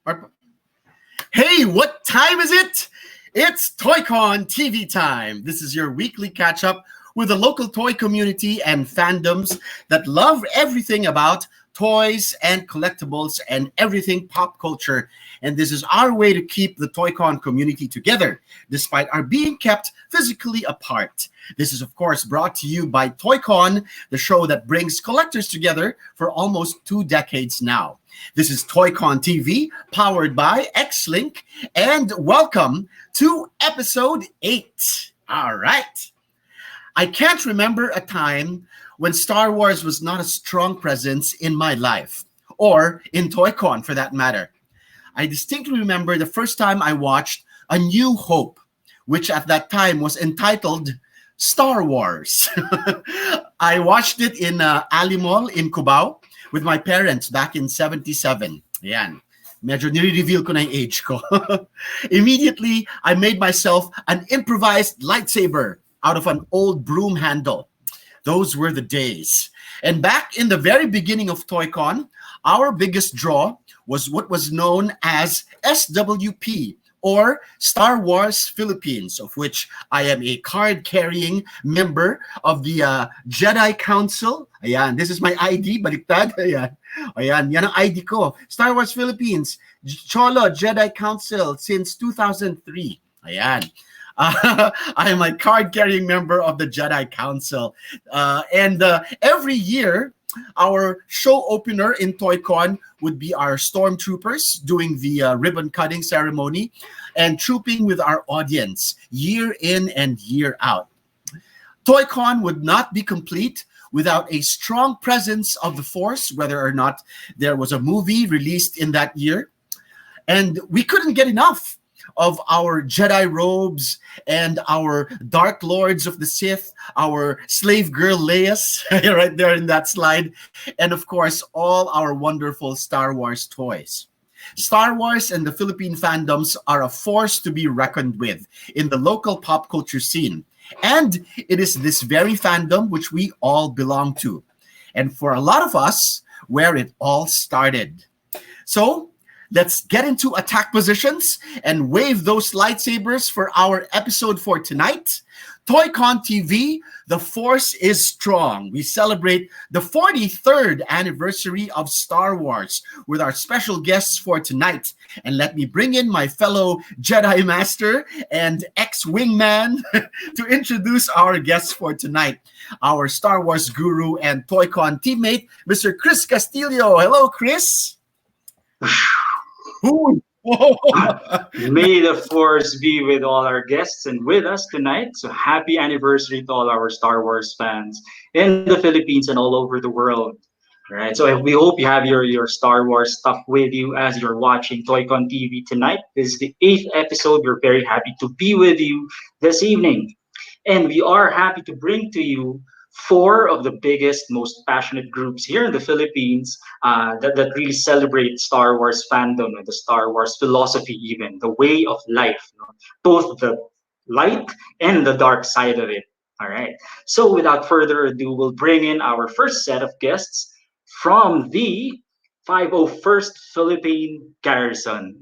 Or- Hey, what time is it? It's TOYCON TV time. This is your weekly catch up with the local toy community and fandoms that love everything about toys and collectibles and everything pop culture. And this is our way to keep the TOYCON community together, despite our being kept physically apart. This is, of course, brought to you by TOYCON, the show that brings collectors together for almost 2 decades now. This is TOYCON TV, powered by X-Link, and welcome to episode 8. All right. I can't remember a time when Star Wars was not a strong presence in my life, or in TOYCON for that matter. I distinctly remember the first time I watched A New Hope, which at that time was entitled Star Wars. I watched it in Ali Mall in Cubao with my parents back in 77. Yan. Medyo nire-reveal ko na yung age ko. Immediately, I made myself an improvised lightsaber out of an old broom handle. Those were the days. And back in the very beginning of TOYCON, our biggest draw was what was known as SWP, or Star Wars Philippines, of which I am a card-carrying member of the Jedi Council. Ayan, this is my ID, baliktad. Ayan, ayan, yan ang ID ko. Star Wars Philippines, Cholo Jedi Council since 2003. Ayan. I am a card-carrying member of the Jedi Council. And every year, our show opener in TOYCON would be our stormtroopers doing the ribbon cutting ceremony and trooping with our audience year in and year out. TOYCON would not be complete without a strong presence of the Force, whether or not there was a movie released in that year. And we couldn't get enough of our Jedi robes and our Dark Lords of the Sith, our slave girl Leia's right there in that slide, and of course, all our wonderful Star Wars toys. Star Wars and the Philippine fandoms are a force to be reckoned with in the local pop culture scene. And it is this very fandom which we all belong to. And for a lot of us, where it all started. So, let's get into attack positions and wave those lightsabers for our episode for tonight. TOYCON TV, the Force is strong. We celebrate the 43rd anniversary of Star Wars with our special guests for tonight. And let me bring in my fellow Jedi Master and ex-wingman to introduce our guests for tonight. Our Star Wars guru and TOYCON teammate, Mr. Chris Castillo. Hello, Chris. Ooh. May the force be with all our guests and with us tonight. So happy anniversary to all our Star Wars fans in the Philippines and all over the world. All right. So we hope you have your Star Wars stuff with you as you're watching TOYCON TV tonight. This is the 8th episode. We're very happy to be with you this evening. And we are happy to bring to you four of the biggest, most passionate groups here in the Philippines that really celebrate Star Wars fandom and the Star Wars philosophy, even the way of life, both the light and the dark side of it. All right. So without further ado, we'll bring in our first set of guests from the 501st Philippine Garrison.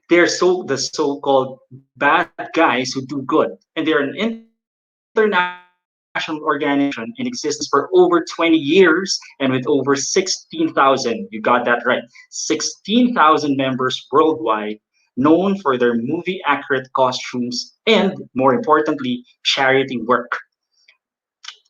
They're the so-called bad guys who do good, and they're an international organization in existence for over 20 years and with over 16,000, you got that right, 16,000 members worldwide, known for their movie accurate costumes and, more importantly, charity work.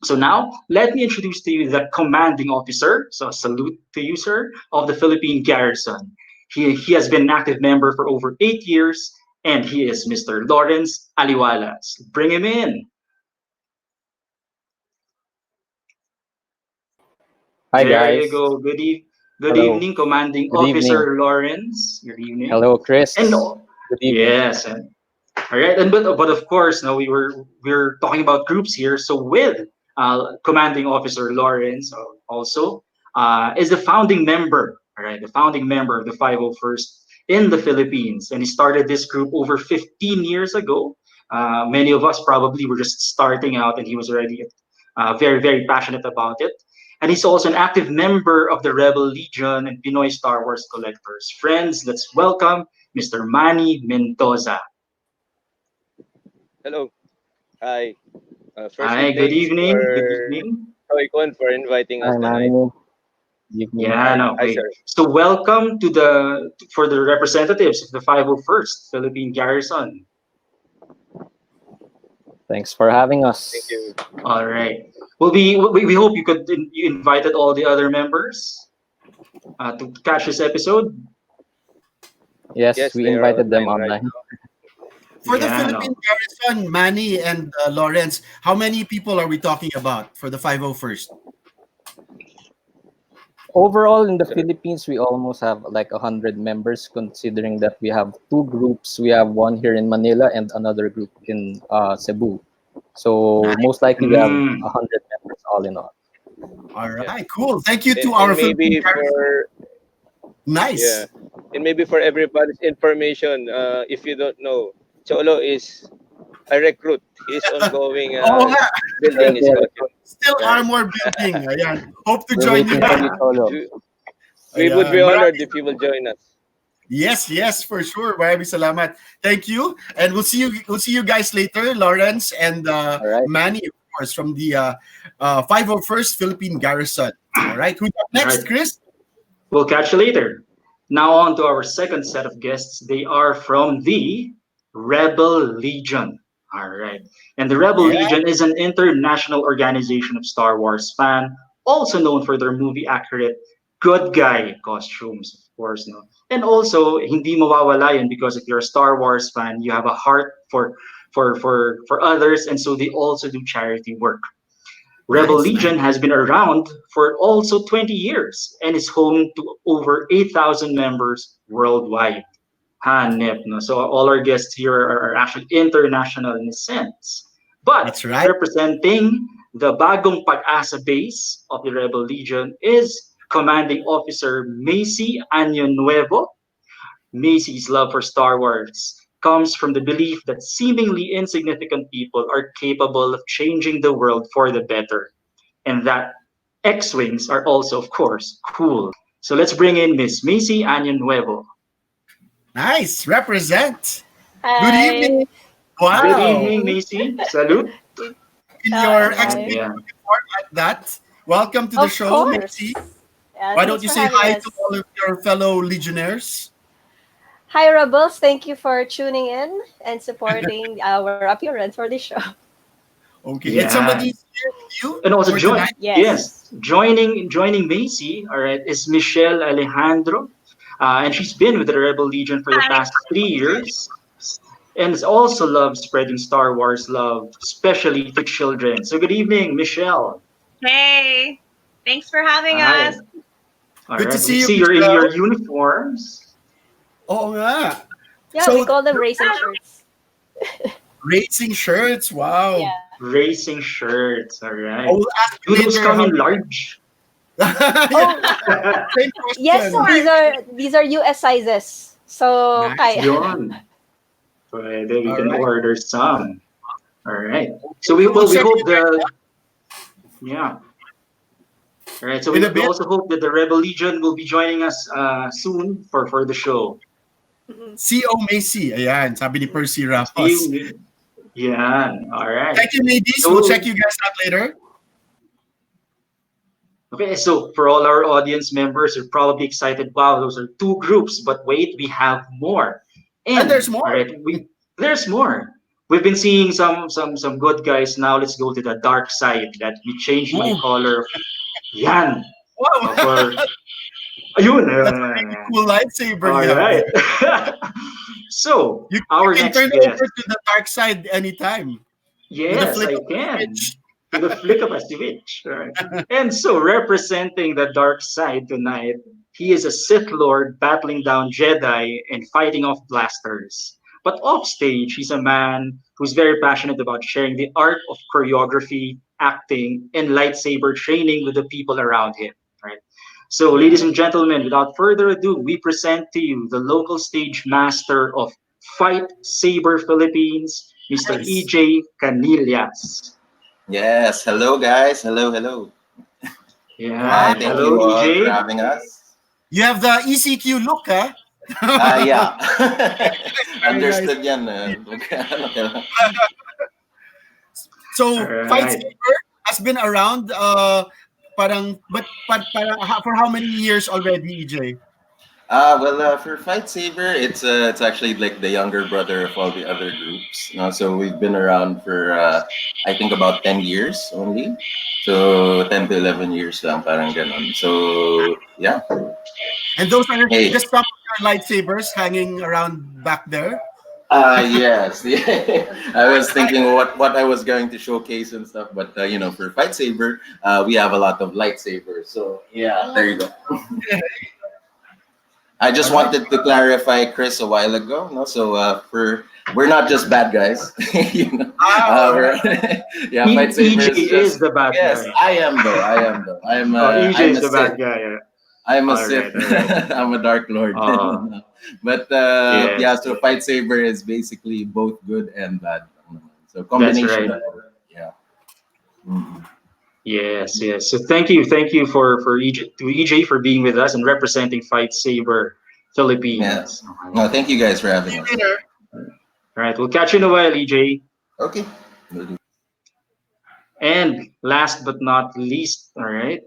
So now, let me introduce to you the commanding officer, so a salute to you, sir, of the Philippine Garrison. He has been an active member for over 8 years, and he is Mr. Lawrence Aliwalas. Bring him in. Hi There guys. you go. Good Hello. evening, Commanding Good evening. Officer Lawrence. Good evening. Hello, Chris. And Good evening. yes, and all right. And but of course, now we're talking about groups here. So with Commanding Officer Lawrence also is the founding member. All right, the founding member of the 501st in the Philippines, and he started this group over 15 years ago. Many of us probably were just starting out, and he was already very passionate about it. And he's also an active member of the Rebel Legion and Pinoy Star Wars collectors. Friends, let's welcome Mr. Manny Mendoza. Hello. Hi. Firstly, Hi, good thanks evening. Good for evening. TOYCON for inviting us Hi, tonight. Manny. Good evening. Yeah, no, Hi, okay. sir. So welcome to the for the representatives of the 501st Philippine Garrison. Thanks for having Thank you. us. All right. Well, we hope you invited all the other members to catch this episode. Yes, Yes, we they are invited them online right online. now. For the Yeah, Philippine no. Garrison, Manny and Lawrence, how many people are we talking about for the 501st? Overall, in the So, Philippines, we almost have like 100 members, considering that we have two groups. We have one here in Manila and another group in Cebu. So most likely we have Mm, 100 members all in all. All yeah. right, cool. Thank you to our And Philippine maybe Garrison. for yeah, Nice. and maybe for everybody's information, if you don't know, Cholo is a recruit. He's ongoing Oo nga, building Yes, his yes. costume. still Right. armor building. Ayan. Hope to We're join you waiting for guys. you, Solo. We we would be Ayan. honored if you will join us. Yes, yes, for sure. Maraming salamat. Thank you. And we'll see you guys later, Lawrence and All right. Manny, of course, from the 501st Philippine Garrison. All right. Who's up all next, right. Chris? We'll catch you later. Now on to our second set of guests. They are from the Rebel Legion. All right. And the Rebel Yeah. Legion is an international organization of Star Wars fan, also known for their movie accurate good guy costumes, of course, no. And also hindi mawawala yun because if you're a Star Wars fan, you have a heart for others, and so they also do charity work. Rebel Nice, nice. Legion has been around for also 20 years and is home to over 8,000 members worldwide. Hanep, no? So all our guests here are actually international in a sense. But That's right. representing the Bagong Pag-asa base of the Rebel Legion is Commanding Officer Macy Año Nuevo. Macy's love for Star Wars comes from the belief that seemingly insignificant people are capable of changing the world for the better, and that X-Wings are also, of course, cool. So let's bring in Miss Macy Año Nuevo. Nice. Represent. Good Hi. evening. Good Good Wow. evening, evening. Macy. Salute. In your And Oh, hi. extreme yeah. uniform like that. Welcome to the Of show, Macy. course. Yeah, Why don't thanks you for say having hi to us. all of your fellow Legionnaires? Hi, Rebels. Thank you for tuning in and supporting our appearance for the show. Okay. And Yeah. somebody's here with you And also for tonight. yes, Yes. joining Macy, all right, is Michelle Alejandro. And she's been with the Rebel Legion for the Hi. past 3 years. And has also loved spreading Star Wars love, especially to children. So good evening, Michelle. Hey. Thanks for having Hi. us. All Good to right. We see you, see you're in your Michelle. uniforms. Oh, yeah. Yeah, we So, call them racing shirts. racing shirts. Wow. Yeah. Racing shirts. All I right. will ask Do you those later come how in you. large? Oh, Same yes, question. these are US sizes. So, Nice. kaya. Yon. Pwede, we All can right. order some. All right. So Okay. So we'll we check hope you guys yeah. All right. So in a we bit. also hope that the Rebel Legion will be joining us soon for the show. Mhm. CO Macy. Ayan. Sabi ni Percy See Ramos. you. Yeah. All right. Thank you, ladies. We'll So check you guys out later. okay. So for all our audience members, you're probably excited. Wow, those are two groups. But wait, we have more. And there's And all more. right, there's more. We've been seeing some good guys. Now let's go to the dark side. Let me change my Ooh. color. Yan. For Wow. ayun. That's a really cool lightsaber All you have right. there. So You our can next turn guest. over to the dark side anytime with a Yes, flick I of a can. switch. With a flick of a switch. Right. And so representing the dark side tonight, he is a Sith Lord battling down Jedi and fighting off blasters. But off stage, he's a man who's very passionate about sharing the art of choreography, acting, and lightsaber training with the people around him. Right. So, ladies and gentlemen, without further ado, we present to you the local stage master of Fight Saber Philippines, Mr. Nice. EJ Canillas. Yes, hello guys. Hello, hello. Yeah. Wow. Thank Hello, you all for EJ. having us. You have the ECQ look, huh? Yeah. Very nice. Understood yan. Okay. All So, Fight right. Saber has been around, for how many years already, EJ? For Fight Saber, it's actually like the younger brother of all the other groups. So we've been around for I think about 10 years only. So 10 to 11 years lang, parang ganon. So yeah. And those are Hey. just some of your lightsabers hanging around back there. Yes. Yeah. I was thinking what I was going to showcase and stuff, but for Fight Saber, we have a lot of lightsabers. So yeah, there you go. I just All right. wanted to clarify, Chris, a while ago. No, so we're not just bad guys. All right. Yeah, Fight Saber EJ is is just the bad yes. guy. I am though. I am though. Oh, EJ I'm is a the bad Sith. guy. Yeah. I'm a All Sith. right. All right. I'm a Dark Lord. Uh, But yeah, yes. so Fight Saber is basically both good and bad. So That's combination right. of yeah. Mhm. Yes. Yes. So thank you for EJ for being with us and representing Fight Saber Yeah. Philippines. No, thank you guys for having us. Later. All right. We'll catch you in a while, EJ. Okay. And last but not least, all right,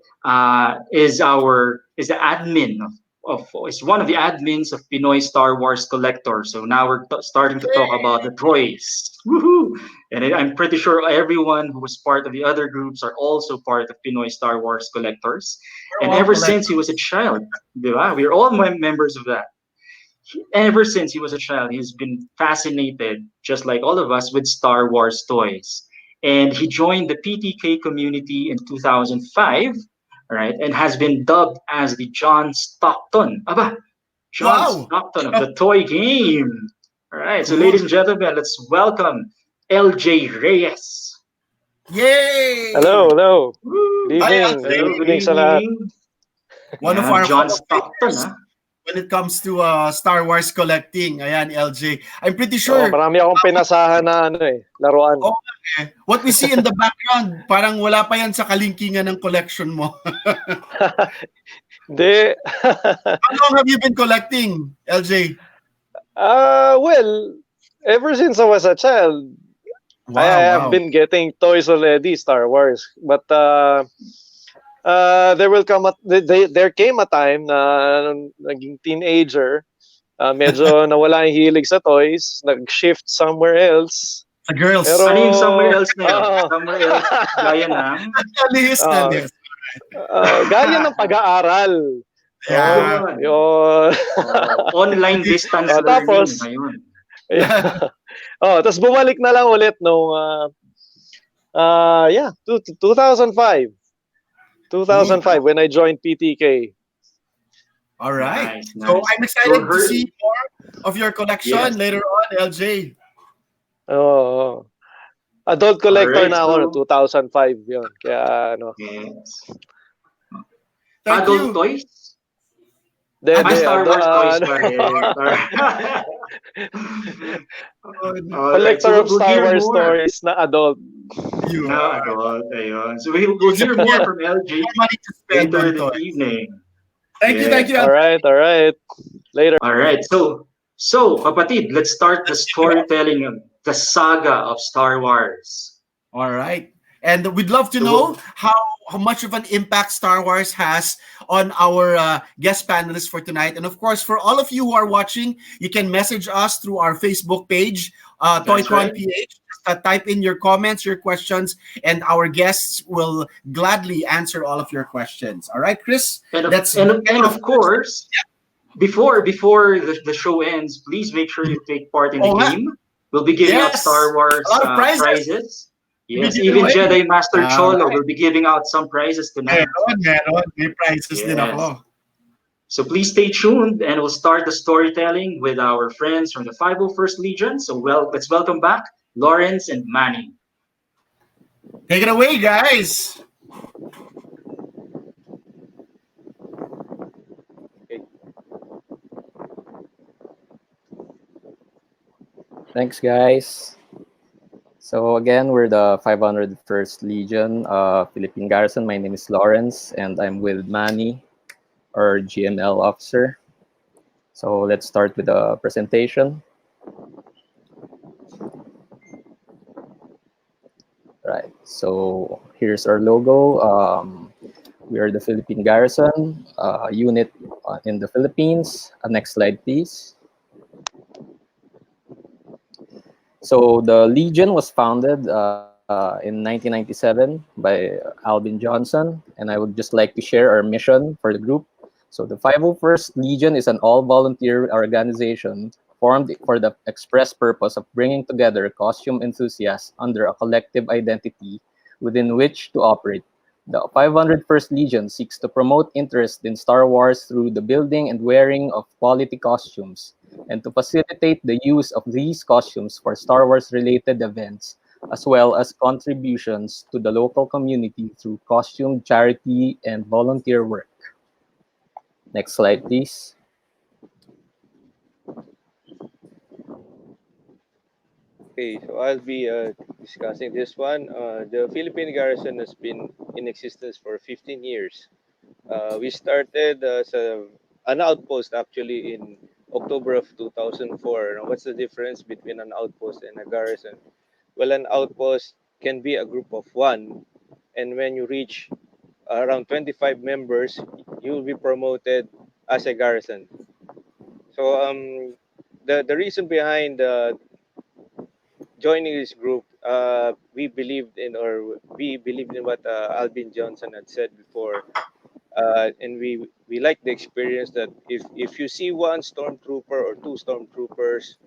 is the admin of is one of the admins of Pinoy Star Wars Collector. So now we're starting to talk about the toys. Woohoo! And I'm pretty sure everyone who was part of the other groups are also part of Pinoy Star Wars Collectors. We're And all ever collect. since he was a child, di ba? We're all members of that. Ever since he was a child, he's been fascinated, just like all of us, with Star Wars toys. And he joined the PTK community in 2005, right, and has been dubbed as the John Stockton. John Wow. Stockton of the toy game. All right, so Cool. ladies and gentlemen, let's welcome LJ Reyes. Yay. Hello, hello. Good Woo! Hi, evening. Andre. Hello, Good good evening sa lahat. evening. One of Yeah, our John Hall of Stockton, Famers huh? when it comes to Star Wars collecting. Ayan, LJ. I'm pretty Oo, sure marami akong pinasahan na laruan. oh, what we see in the background, parang wala pa yan sa kalingkingan ng collection mo. Hindi. How long have you been collecting, LJ? Well, ever since I was a child, I Wow, have wow. been getting toys already, Star Wars. But there will come there came a time na naging teenager, medyo nawala yung hilig sa toys, nag-shift somewhere else. The girls. Pero Ano yung somewhere else na yun? Oo. Somewhere else, gaya ng... Nalis, Ah, nalis. gaya ng pag-aaral. Yeah. Yun. Online distance learning Tapos, ngayon. tapos bumalik na lang ulit nung 2005. 2005 when I joined PTK. All right. Nice, So nice. I'm excited to Heard- see more of your collection Yes. later on, LJ. Oh. Adult collector Alright, na ako so- no 2005 'yon. Kaya ano. Yes. Thank Adult you. toys? De, Star Wars toys ano, pa rin. Alright, collector so of we'll Star hear Wars more. stories na adult. You Na adult, ayun. So we'll hear more from LJ more money to spend later on this toys. evening. Thank you, Yes. LJ. All right. Later. All right. So kapatid, let's start the storytelling of the saga of Star Wars. All right. And we'd love to So know how much of an impact Star Wars has on our guest panelists for tonight. And of course, for all of you who are watching, you can message us through our Facebook page, TOYCON right. PH. Just type in your comments, your questions, and our guests will gladly answer all of your questions. All right, Chris? And Let's of course, before the show ends, please make sure you take part in the Oh, game. We'll be giving out yes. Star Wars A lot of prizes. prizes. Yes, We'll be even giving away. Jedi Master All Cholo right. will be giving out some prizes tonight. Meron. May prizes din Yes. ako. So please stay tuned, and we'll start the storytelling with our friends from the 501st Legion. So let's welcome back Lawrence and Manny. Take it away, guys. Thanks, guys. So again, we're the 501st Legion, Philippine Garrison. My name is Lawrence, and I'm with Manny, our GML officer. So let's start with the presentation. Right. So here's our logo. We are the Philippine Garrison unit in the Philippines. Next slide, please. So the Legion was founded in 1997 by Alvin Johnson, and I would just like to share our mission for the group. So the 501st Legion is an all-volunteer organization formed for the express purpose of bringing together costume enthusiasts under a collective identity within which to operate. The 501st Legion seeks to promote interest in Star Wars through the building and wearing of quality costumes, and to facilitate the use of these costumes for Star Wars related events, as well as contributions to the local community through costume, charity, and volunteer work. Next slide, please. Okay, so I'll be discussing this one. The Philippine Garrison has been in existence for 15 years. We started as an outpost actually in October of 2004. Now, what's the difference between an outpost and a garrison? Well, an outpost can be a group of one, and when you reach around 25 members, you will be promoted as a garrison. So the reason behind joining this group, we believed in what Alvin Johnson had said before, and we like the experience that if you see one stormtrooper or two stormtroopers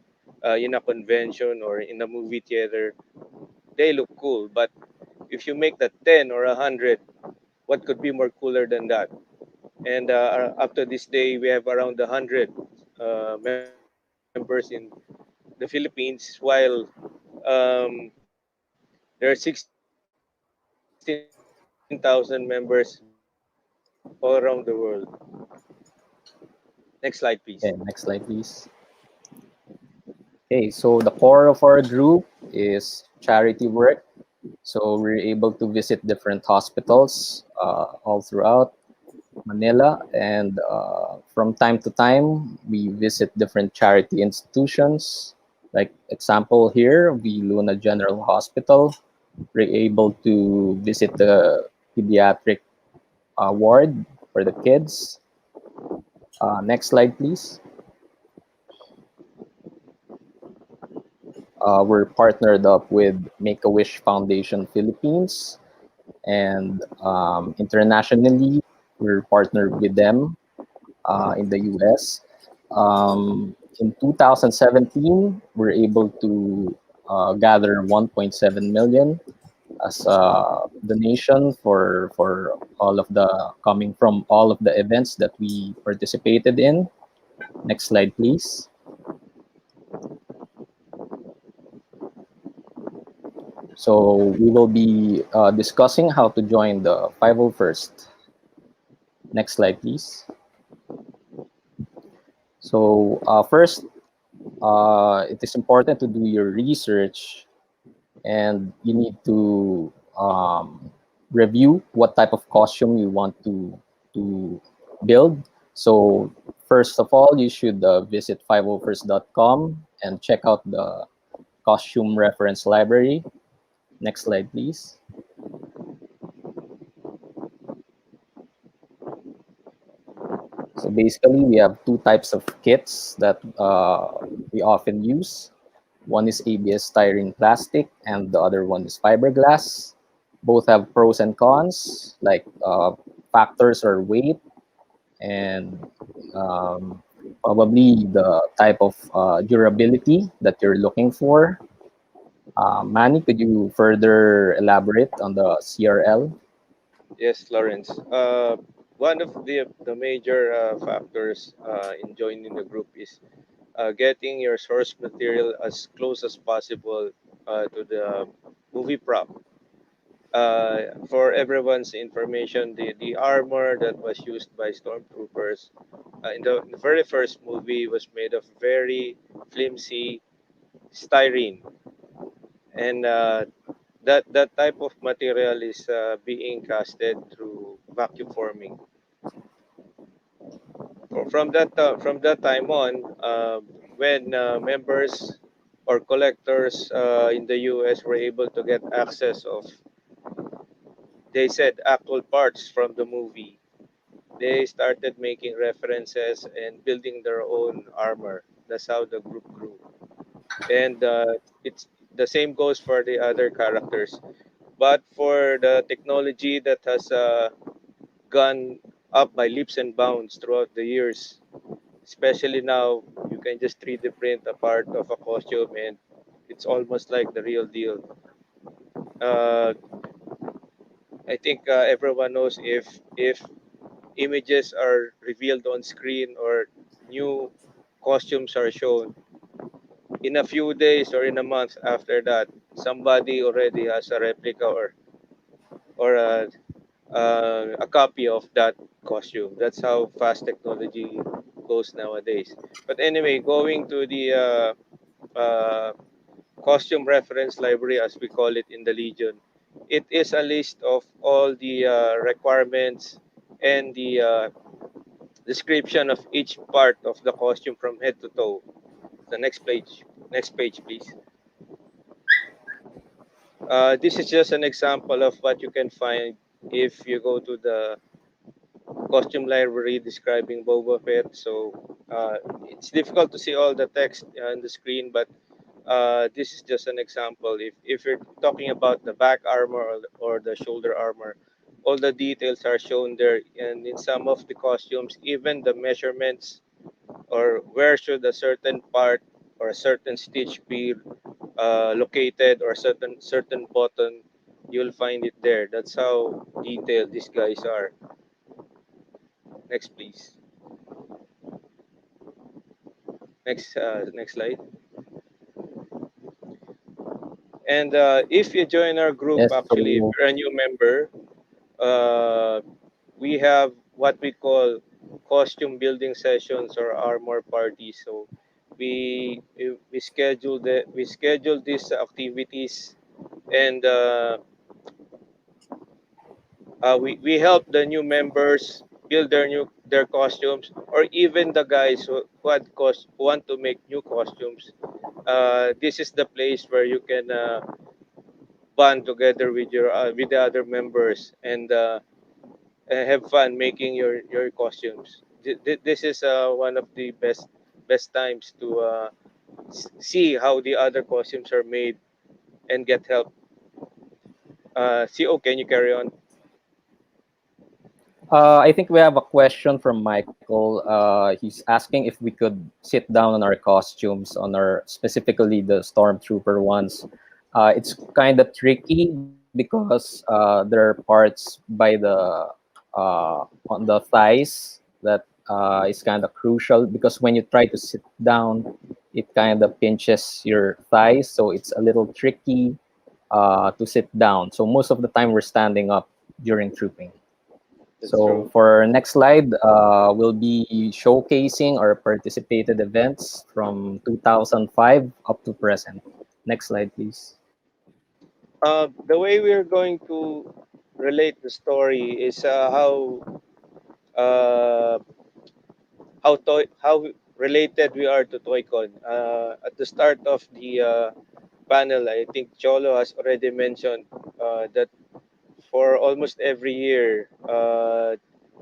in a convention or in a movie theater, they look cool. But if you make that 10 or 100, what could be more cooler than that? And up to this day, we have around 100 members in the Philippines, while um, there are 16,000 members all around the world. Next slide, please. Okay, next slide, please. Okay, so the core of our group is charity work. So we're able to visit different hospitals all throughout Manila, and from time to time, we visit different charity institutions. Like example here, we Luna General Hospital. We're able to visit the pediatric ward for the kids. Next slide, please. We're partnered up with Make-A-Wish Foundation Philippines, and internationally, we're partnered with them in the US. In 2017, we're able to gather 1.7 million as a donation for all of the coming from all of the events that we participated in. Next slide, please. So we will be discussing how to join the 501st. Next slide, please. So first, it is important to do your research, and you need to review what type of costume you want to build. So first of all, you should visit 501st.com and check out the costume reference library. Next slide, please. So basically, we have two types of kits that we often use. One is ABS styrene plastic, and the other one is fiberglass. Both have pros and cons, like factors or weight, and probably the type of durability that you're looking for. Manny, could you further elaborate on the CRL? Yes, Lawrence. One of the major factors in joining the group is getting your source material as close as possible to the movie prop. For everyone's information, the armor that was used by stormtroopers in the very first movie was made of very flimsy styrene, and that type of material is being casted through vacuum forming. From that time on, when members or collectors in the U.S. were able to get access of, they said, actual parts from the movie, they started making references and building their own armor. That's how the group grew, and it's the same goes for the other characters. But for the technology that has gone up by leaps and bounds throughout the years, especially now, you can just 3D print a part of a costume and it's almost like the real deal. Uh, I think everyone knows if images are revealed on screen or new costumes are shown, in a few days or in a month after that, somebody already has a replica or a copy of that costume. That's how fast technology goes nowadays. But anyway, going to the costume reference library, as we call it in the Legion, it is a list of all the requirements and the description of each part of the costume from head to toe. The next page, please. This is just an example of what you can find if you go to the costume library describing Boba Fett. So it's difficult to see all the text on the screen, but this is just an example. If you're talking about the back armor or the shoulder armor, all the details are shown there. And in some of the costumes, even the measurements or where should a certain part or a certain stitch be located or certain button, you'll find it there. That's how detailed these guys are. Next, please. Next slide. And if you join our group, Yes, actually, if so you're a new member, uh, we have what we call costume building sessions or armor parties. So we schedule these activities, and we help the new members build their costumes, or even the guys who want to make new costumes. This is the place where you can bond together with the other members and have fun making your costumes. This is one of the best times to see how the other costumes are made and get help. CO, can you carry on? I think we have a question from Michael. He's asking if we could sit down on our costumes, on our specifically the stormtrooper ones. It's kind of tricky because there are parts by the on the thighs that is kind of crucial because when you try to sit down, it kind of pinches your thighs, so it's a little tricky to sit down. So most of the time we're standing up during trooping. That's So true. for our next slide, we'll be showcasing our participated events from 2005 up to present. Next slide, please. The way we're going to relate the story is uh, how related we are to TOYCON. At the start of the panel, I think Cholo has already mentioned that for almost every year,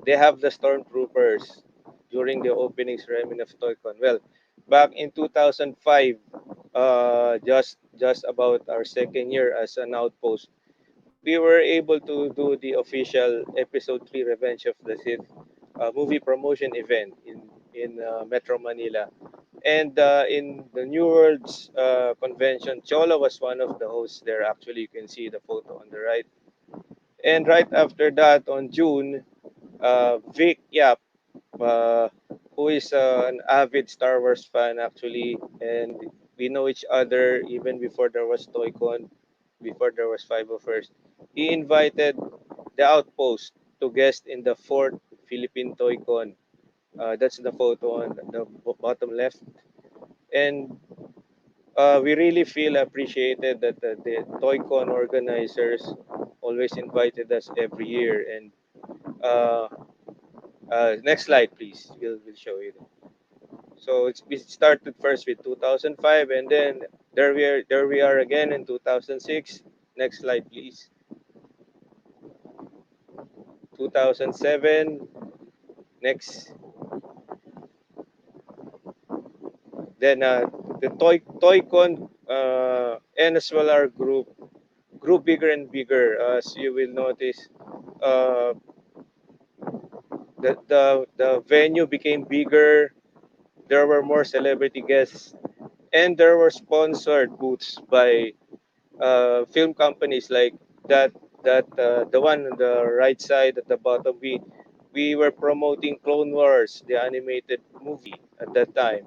they have the stormtroopers during the opening ceremony of TOYCON. Well, back in 2005, just about our second year as an outpost, we were able to do the official Episode 3 Revenge of the Sith movie promotion event in Metro Manila. And in the New Worlds convention, Chola was one of the hosts there. Actually, you can see the photo on the right. And right after that, on June, Vic Yap, uh, who is an avid Star Wars fan actually, and we know each other even before there was ToyCon, before there was 501st. He invited the Outpost to guest in the fourth Philippine ToyCon. That's the photo on the bottom left. And we really feel appreciated that the TOYCON organizers always invited us every year. And uh, next slide, please. We'll show you. So we started first with 2005, and then there we are again in 2006. Next slide, please. 2007. Next, then the TOYCON and as well our group grew bigger and bigger. As you will notice, uh, the venue became bigger. There were more celebrity guests, and there were sponsored booths by film companies like that. The one on the right side at the bottom, we were promoting Clone Wars, the animated movie at that time,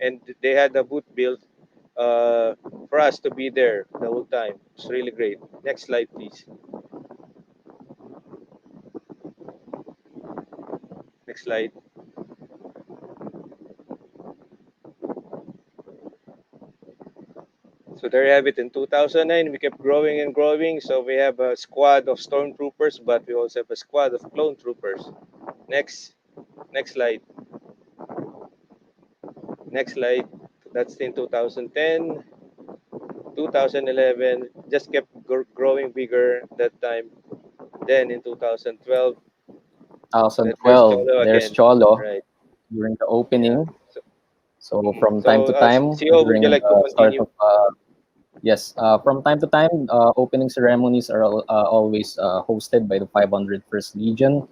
and they had a booth built uh, for us to be there the whole time. It's really great. Next slide, please. Next slide. So there you have it. In 2009, we kept growing and growing. So we have a squad of stormtroopers, but we also have a squad of clone troopers. Next, next slide. Next slide. That's in 2010, 2011. Just kept growing bigger that time. Then in 2012, there's 2012, Cholo there's again. Cholo Right. during the Yeah. opening. So, So from time so to time, CEO, would you during like to the start continue? of yes, from time to time, opening ceremonies are always hosted by the 501st Legion.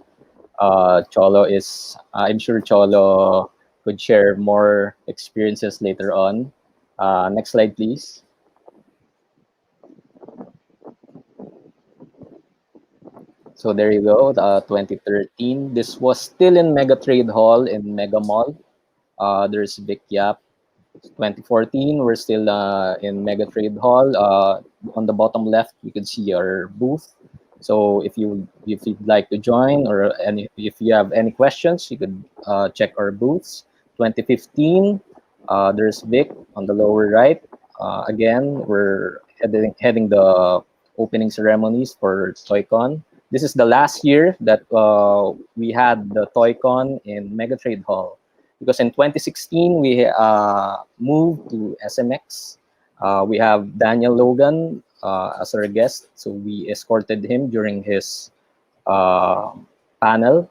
Cholo is, I'm sure Cholo could share more experiences later on. Next slide, please. So there you go, 2013. This was still in Mega Trade Hall in Mega Mall. There's Vic Yap. 2014, we're still in Mega Trade Hall. On the bottom left, you can see our booth. So if you'd like to join or if you have any questions, you could check our booths. 2015, there's Vic on the lower right. Again, we're heading the opening ceremonies for TOYCON. This is the last year that we had the TOYCON in Mega Trade Hall because in 2016 we moved to SMX. We have Daniel Logan as our guest, so we escorted him during his panel.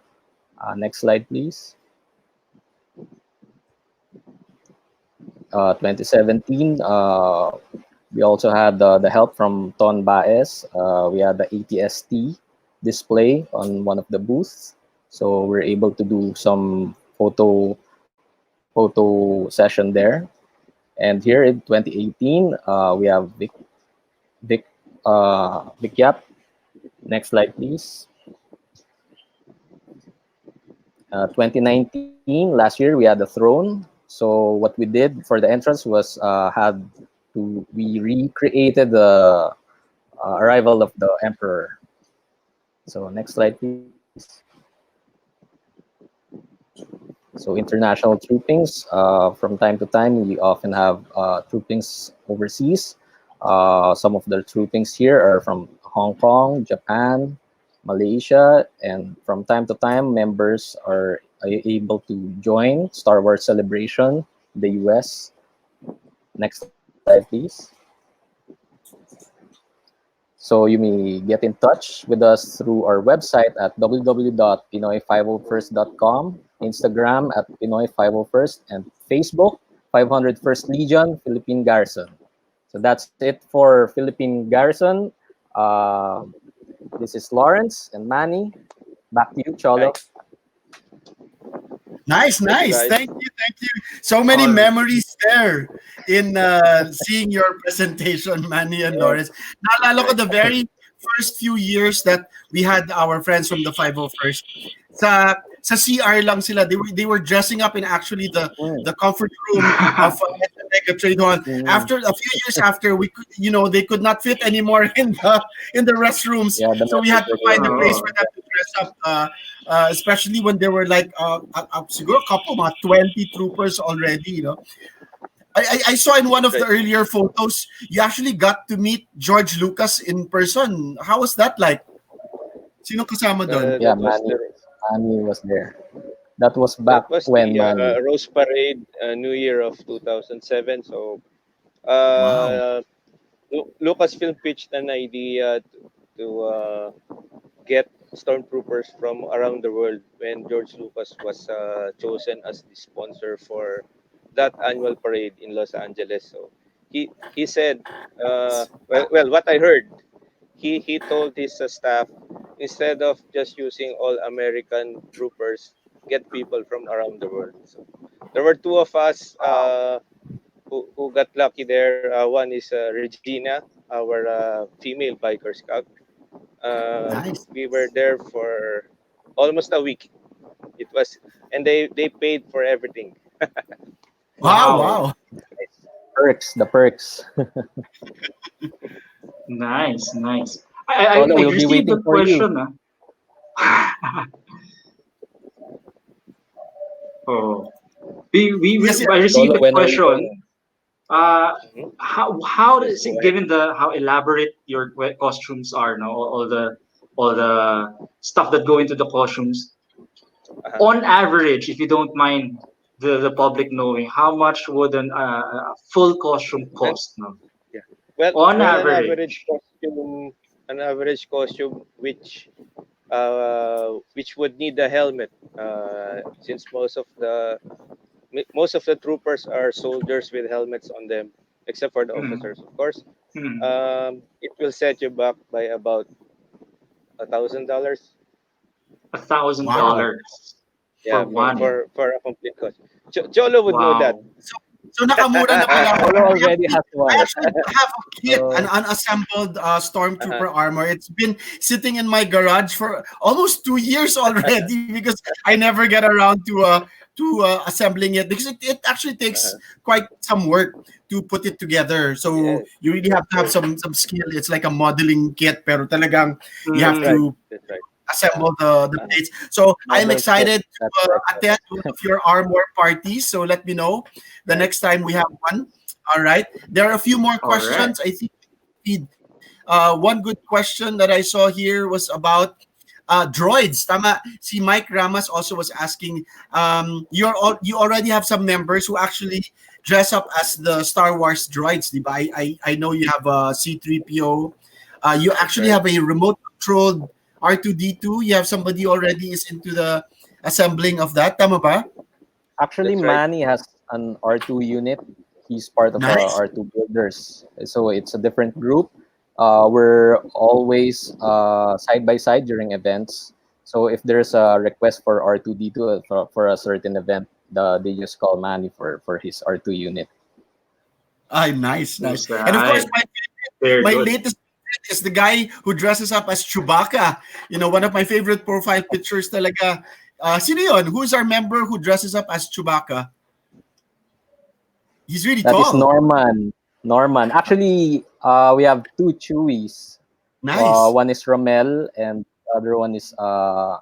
Next slide, please. 2017, we also had the help from Ton Baez. We had the ATST display on one of the booths, so we're able to do some photo session there. And here in 2018, we have Vic Yap. Next slide, please. 2019, last year, we had the throne. So what we did for the entrance was we recreated the arrival of the emperor. So next slide, please. So international troopings. From time to time, we often have troopings overseas. Some of the troopings here are from Hong Kong, Japan, Malaysia, and from time to time, members are able to join Star Wars Celebration, the US. Next slide, please. So you may get in touch with us through our website at www.pinoy501st.com, Instagram at Pinoy501st, and Facebook 501st Legion Philippine Garrison. So that's it for Philippine Garrison. This is Lawrence and Manny. Back to you, Cholo. Nice, Thank you, nice. guys. Thank you, thank you. So many memories there in seeing your presentation, Manny and Lawrence. Naalala ko the very first few years that we had our friends from the 501st. Sa CR lang sila. They were dressing up in actually the comfort room of the Mega Trade Hall. After a few years after, we could, they could not fit anymore in the restrooms. Yeah, the So we had to find a place Oh. for them to dress up. Especially when there were like siguro a couple, mga 20 troopers already. I saw in one of the Right. earlier photos, you actually got to meet George Lucas in person. How was that like? Sino kasama doon? Yeah, That was the Manny was there. That was back that was when the Manny. Rose Parade New Year of 2007. So Wow. uh, Lucasfilm pitched an idea to get stormtroopers from around the world when George Lucas was chosen as the sponsor for that annual parade in Los Angeles. So he said, well, what I heard, he told his staff, instead of just using all American troopers, get people from around the world. So there were two of us who got lucky there. One is Regina, our female biker scout. Nice. We were there for almost a week. It was, and they paid for everything. Wow, Wow. wow. Perks, the perks. Nice, nice. Cholo I will be received a waiting for you. question. Oh, Yes, I yes. received Cholo, a when are you going? question. Uh, Mhm. how Yes, does go it, ahead. given the how elaborate your costumes are, no, all the stuff that go into the costumes. Uh-huh. On average, if you don't mind the public knowing, how much would a full costume And cost? No, yeah, well, on well, average. an average costume which would need a helmet, since most of the troopers are soldiers with helmets on them, except for the Hmm, officers, of course. hmm, It will set you back by about $1,000. $1,000 Wow. for Yeah, one. for a complete cost. Cholo would know that. Wow. So, so nakamura na pala ako. Cholo already has I one. actually have a kit, an So unassembled Uh-huh. stormtrooper armor. It's been sitting in my garage for almost 2 years already because I never get around to assembling it because it actually takes Uh-huh. quite some work to put it together. So Yes, you really have to have yes, some skill. It's like a modeling kit, pero talagang you that's have right. Mm, to That's right. assemble the Uh-huh. plates. So I'm model kit. excited to That's correct. attend one of your armor parties. So let me know the Right. next time we have one. All right. There are a few more all right. questions. I think one good question that I saw here was about droids. Tama. Si Mike Ramas also was asking. You already have some members who actually dress up as the Star Wars droids, di ba? I know you have a C3PO. You That's actually right. have a remote controlled R2D2. You have somebody already is into the assembling of that. Tama ba? Actually, That's right. Manny has an R2 unit. He's part of Nice. R2 Builders. So it's a different group. We're always side by side during events. So if there's a request for R2D2 for a certain event, they just call Manny for his R2 unit. Ah, nice, nice. And of course, Right. Very my good. latest favorite is the guy who dresses up as Chewbacca. One of my favorite profile pictures talaga. Sino yun? Who's our member who dresses up as Chewbacca? He's really That is tall. Norman. Norman. Actually, we have two Chewies. Nice. One is Romel and the other one is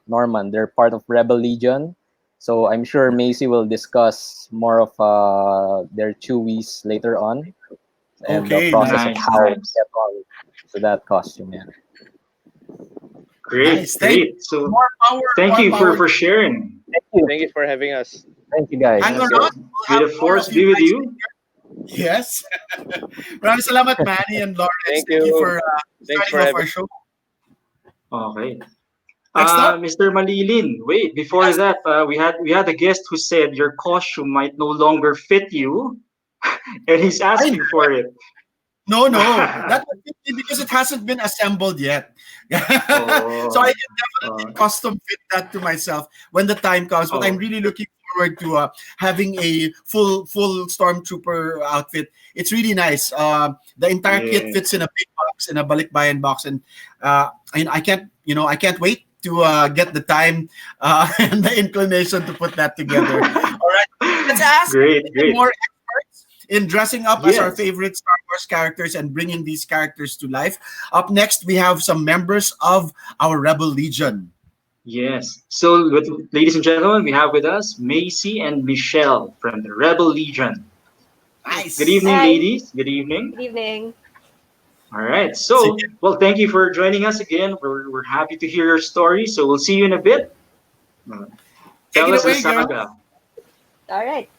Norman. They're part of Rebel Legion. So I'm sure Macy will discuss more of their Chewies later on and the Okay, process nice. of Nice, how we nice. get on to that costume. Yeah. Great, Nice. Thank you. great. So More power, thank more you power. for sharing. Thank you. Thank you for having us. Thank you, guys. Hang Yes, around. yes. We'll May have the more force of you be with guys. you. Yes. Maraming salamat, Manny and Lawrence. Thank Thank you you. for Thanks starting for off having. our show. Okay. Next up. Mr. Malilin, wait, before Yes. that, we had a guest who said your costume might no longer fit you, and he's I asking for it. No, no. That would fit me because it hasn't been assembled yet. So I Oh, can definitely uh, custom fit that to myself when the time comes. But I'm oh, really looking forward to having a full stormtrooper outfit. It's really nice. The entire kit fits yes, in a big box, in a balikbayan box, and I can't wait to get the time and the inclination to put that together. All right, let's ask great, great. more experts in dressing up as our Yes, favorite Star Wars characters and bringing these characters to life. Up next, we have some members of our Rebel Legion. yes. So, ladies and gentlemen, we have with us Macy and Michelle from the Rebel Legion. Good Nice. evening, Hi. ladies. Good evening. Good evening. All right. See So, well, thank you for joining us again. We're happy to hear your story. So, we'll see you in a bit. Uh, Take Tell it us the away, girl. saga. All right.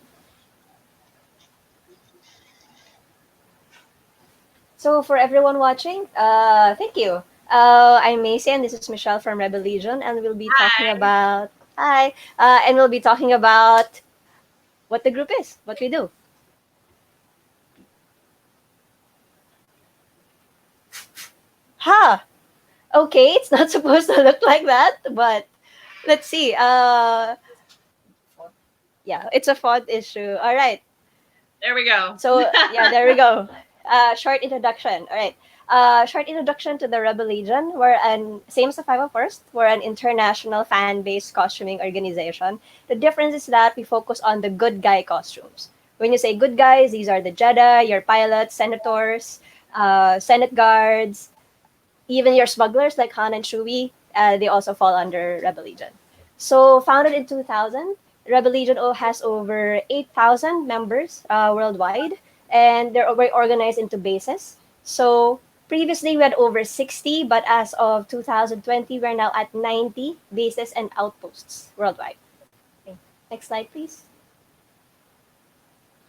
So for everyone watching, thank you. I'm Macy and this is Michelle from Rebel Legion, and we'll be talking Hi. about hi, and we'll be talking about what the group is, what we do. Ha! Okay, it's not supposed to look like that, but let's see. Yeah, it's a font issue. All right. There we go. So yeah, there we go. Short introduction. All right. Short introduction to the Rebel Legion. We're an same as the 501st. We're an international fan-based costuming organization. The difference is that we focus on the good guy costumes. When you say good guys, these are the Jedi, your pilots, senators, Senate guards, even your smugglers like Han and Chewie. They also fall under Rebel Legion. So founded in 2000, Rebel Legion has over 8,000 members worldwide, and they're organized into bases. So previously we had over 60, but as of 2020, we're now at 90 bases and outposts worldwide. Okay. Next slide, please.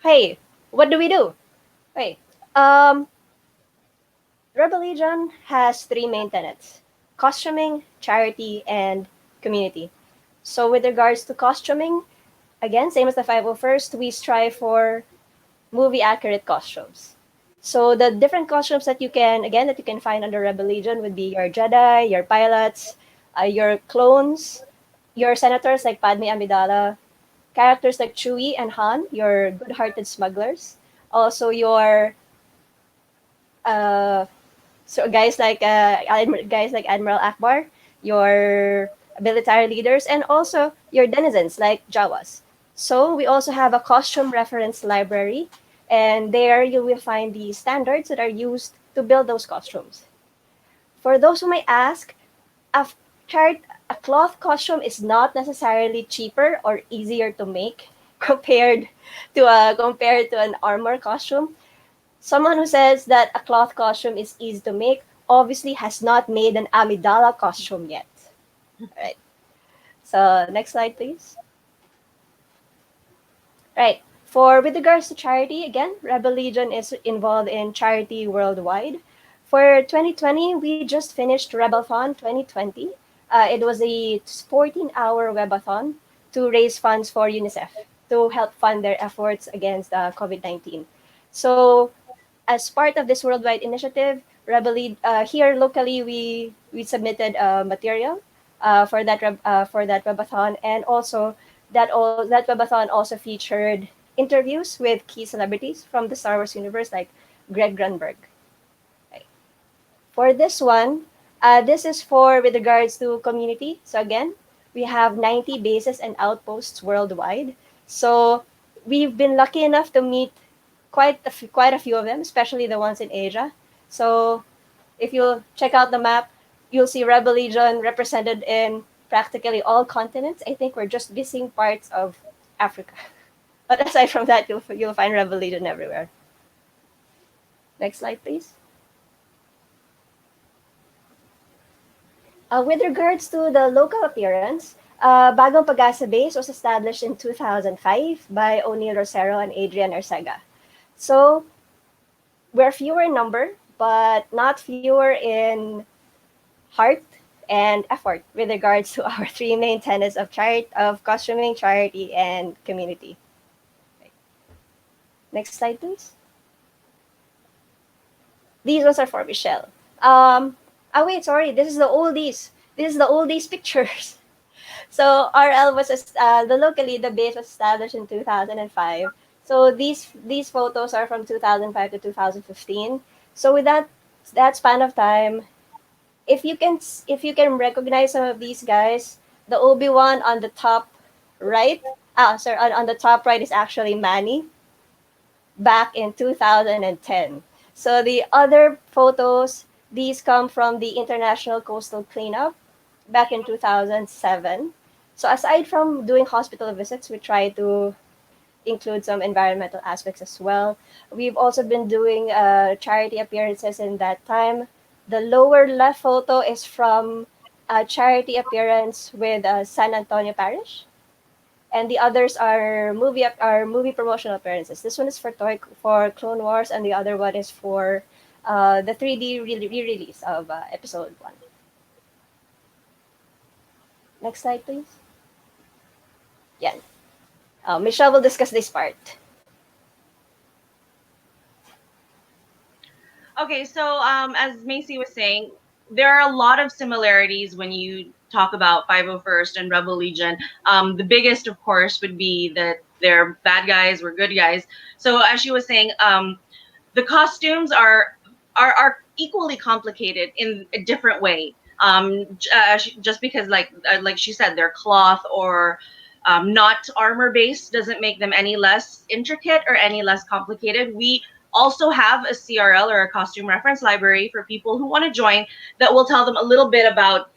Hey, what do we do? Hey, um, Rebel Legion has three main tenets: costuming, charity, and community. So, with regards to costuming, again, same as the 501st, we strive for movie accurate costumes. So the different costumes that you can find under Rebel Legion would be your Jedi, your pilots, your clones, your senators like Padme Amidala, characters like Chewie and Han, your good-hearted smugglers, also your uh, guys like Admiral Akbar, your military leaders, and also your denizens like Jawas. So we also have a costume reference library, and there you will find the standards that are used to build those costumes. For those who may ask, a chart a cloth costume is not necessarily cheaper or easier to make compared to an armor costume. Someone who says that a cloth costume is easy to make obviously has not made an Amidala costume yet. All right. So next slide, please. Right. For with regards to charity, again, Rebel Legion is involved in charity worldwide. For 2020, we just finished Rebelthon 2020. It was a 14-hour webathon to raise funds for UNICEF to help fund their efforts against COVID-19. So as part of this worldwide initiative, here locally we submitted material for that webathon, and also that webathon also featured interviews with key celebrities from the Star Wars universe like Greg Grunberg. Right. For this one, this is for with regards to community. So again, we have 90 bases and outposts worldwide. So we've been lucky enough to meet quite a few of them, especially the ones in Asia. So if you check out the map, you'll see Rebel Legion represented in practically all continents. I think we're just missing parts of Africa. But aside from that, you'll find Rebel Legion everywhere. Next slide, please. With regards to the local appearance, Bagong Pag-asa Base was established in 2005 by O'Neill Rosero and Adrian Arcega. So we're fewer in number, but not fewer in heart and effort with regards to our three main tenets of costuming, charity, and community. Next slide, please. These ones are for Michelle. Oh wait, sorry. This is the oldies. This is the oldies pictures. So RL the locally the base was established in 2005. So these photos are from 2005 to 2015. So with that span of time, if you can recognize some of these guys, the Obi-Wan on the top right, sorry, on the top right is actually Manny back in 2010. So the other photos, these come from the International Coastal Cleanup back in 2007. So aside from doing hospital visits, we try to include some environmental aspects as well. We've also been doing charity appearances in that time. The lower left photo is from a charity appearance with San Antonio Parish, and the others are movie promotional appearances. This one is for Clone Wars, and the other one is for the 3D re-release of Episode One. Next slide, please. Yeah. Michelle will discuss this part. Okay, so as Macy was saying, there are a lot of similarities when you talk about 501st and Rebel Legion. The biggest, of course, would be that they're bad guys, we're good guys. So as she was saying, the costumes are equally complicated in a different way. Just because, like she said, they're cloth or not armor based doesn't make them any less intricate or any less complicated. We also have a CRL, or a costume reference library, for people who want to join, that will tell them a little bit about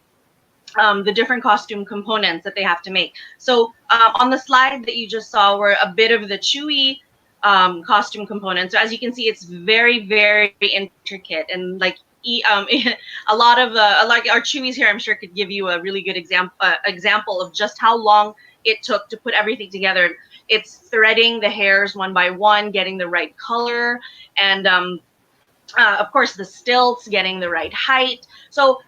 the different costume components that they have to make. So on the slide that you just saw were a bit of the Chewie costume components. So as you can see, it's very, very intricate, and like a lot of like our Chewies here, I'm sure, could give you a really good example of just how long it took to put everything together. It's threading the hairs one by one, getting the right color, and of course the stilts, getting the right height. So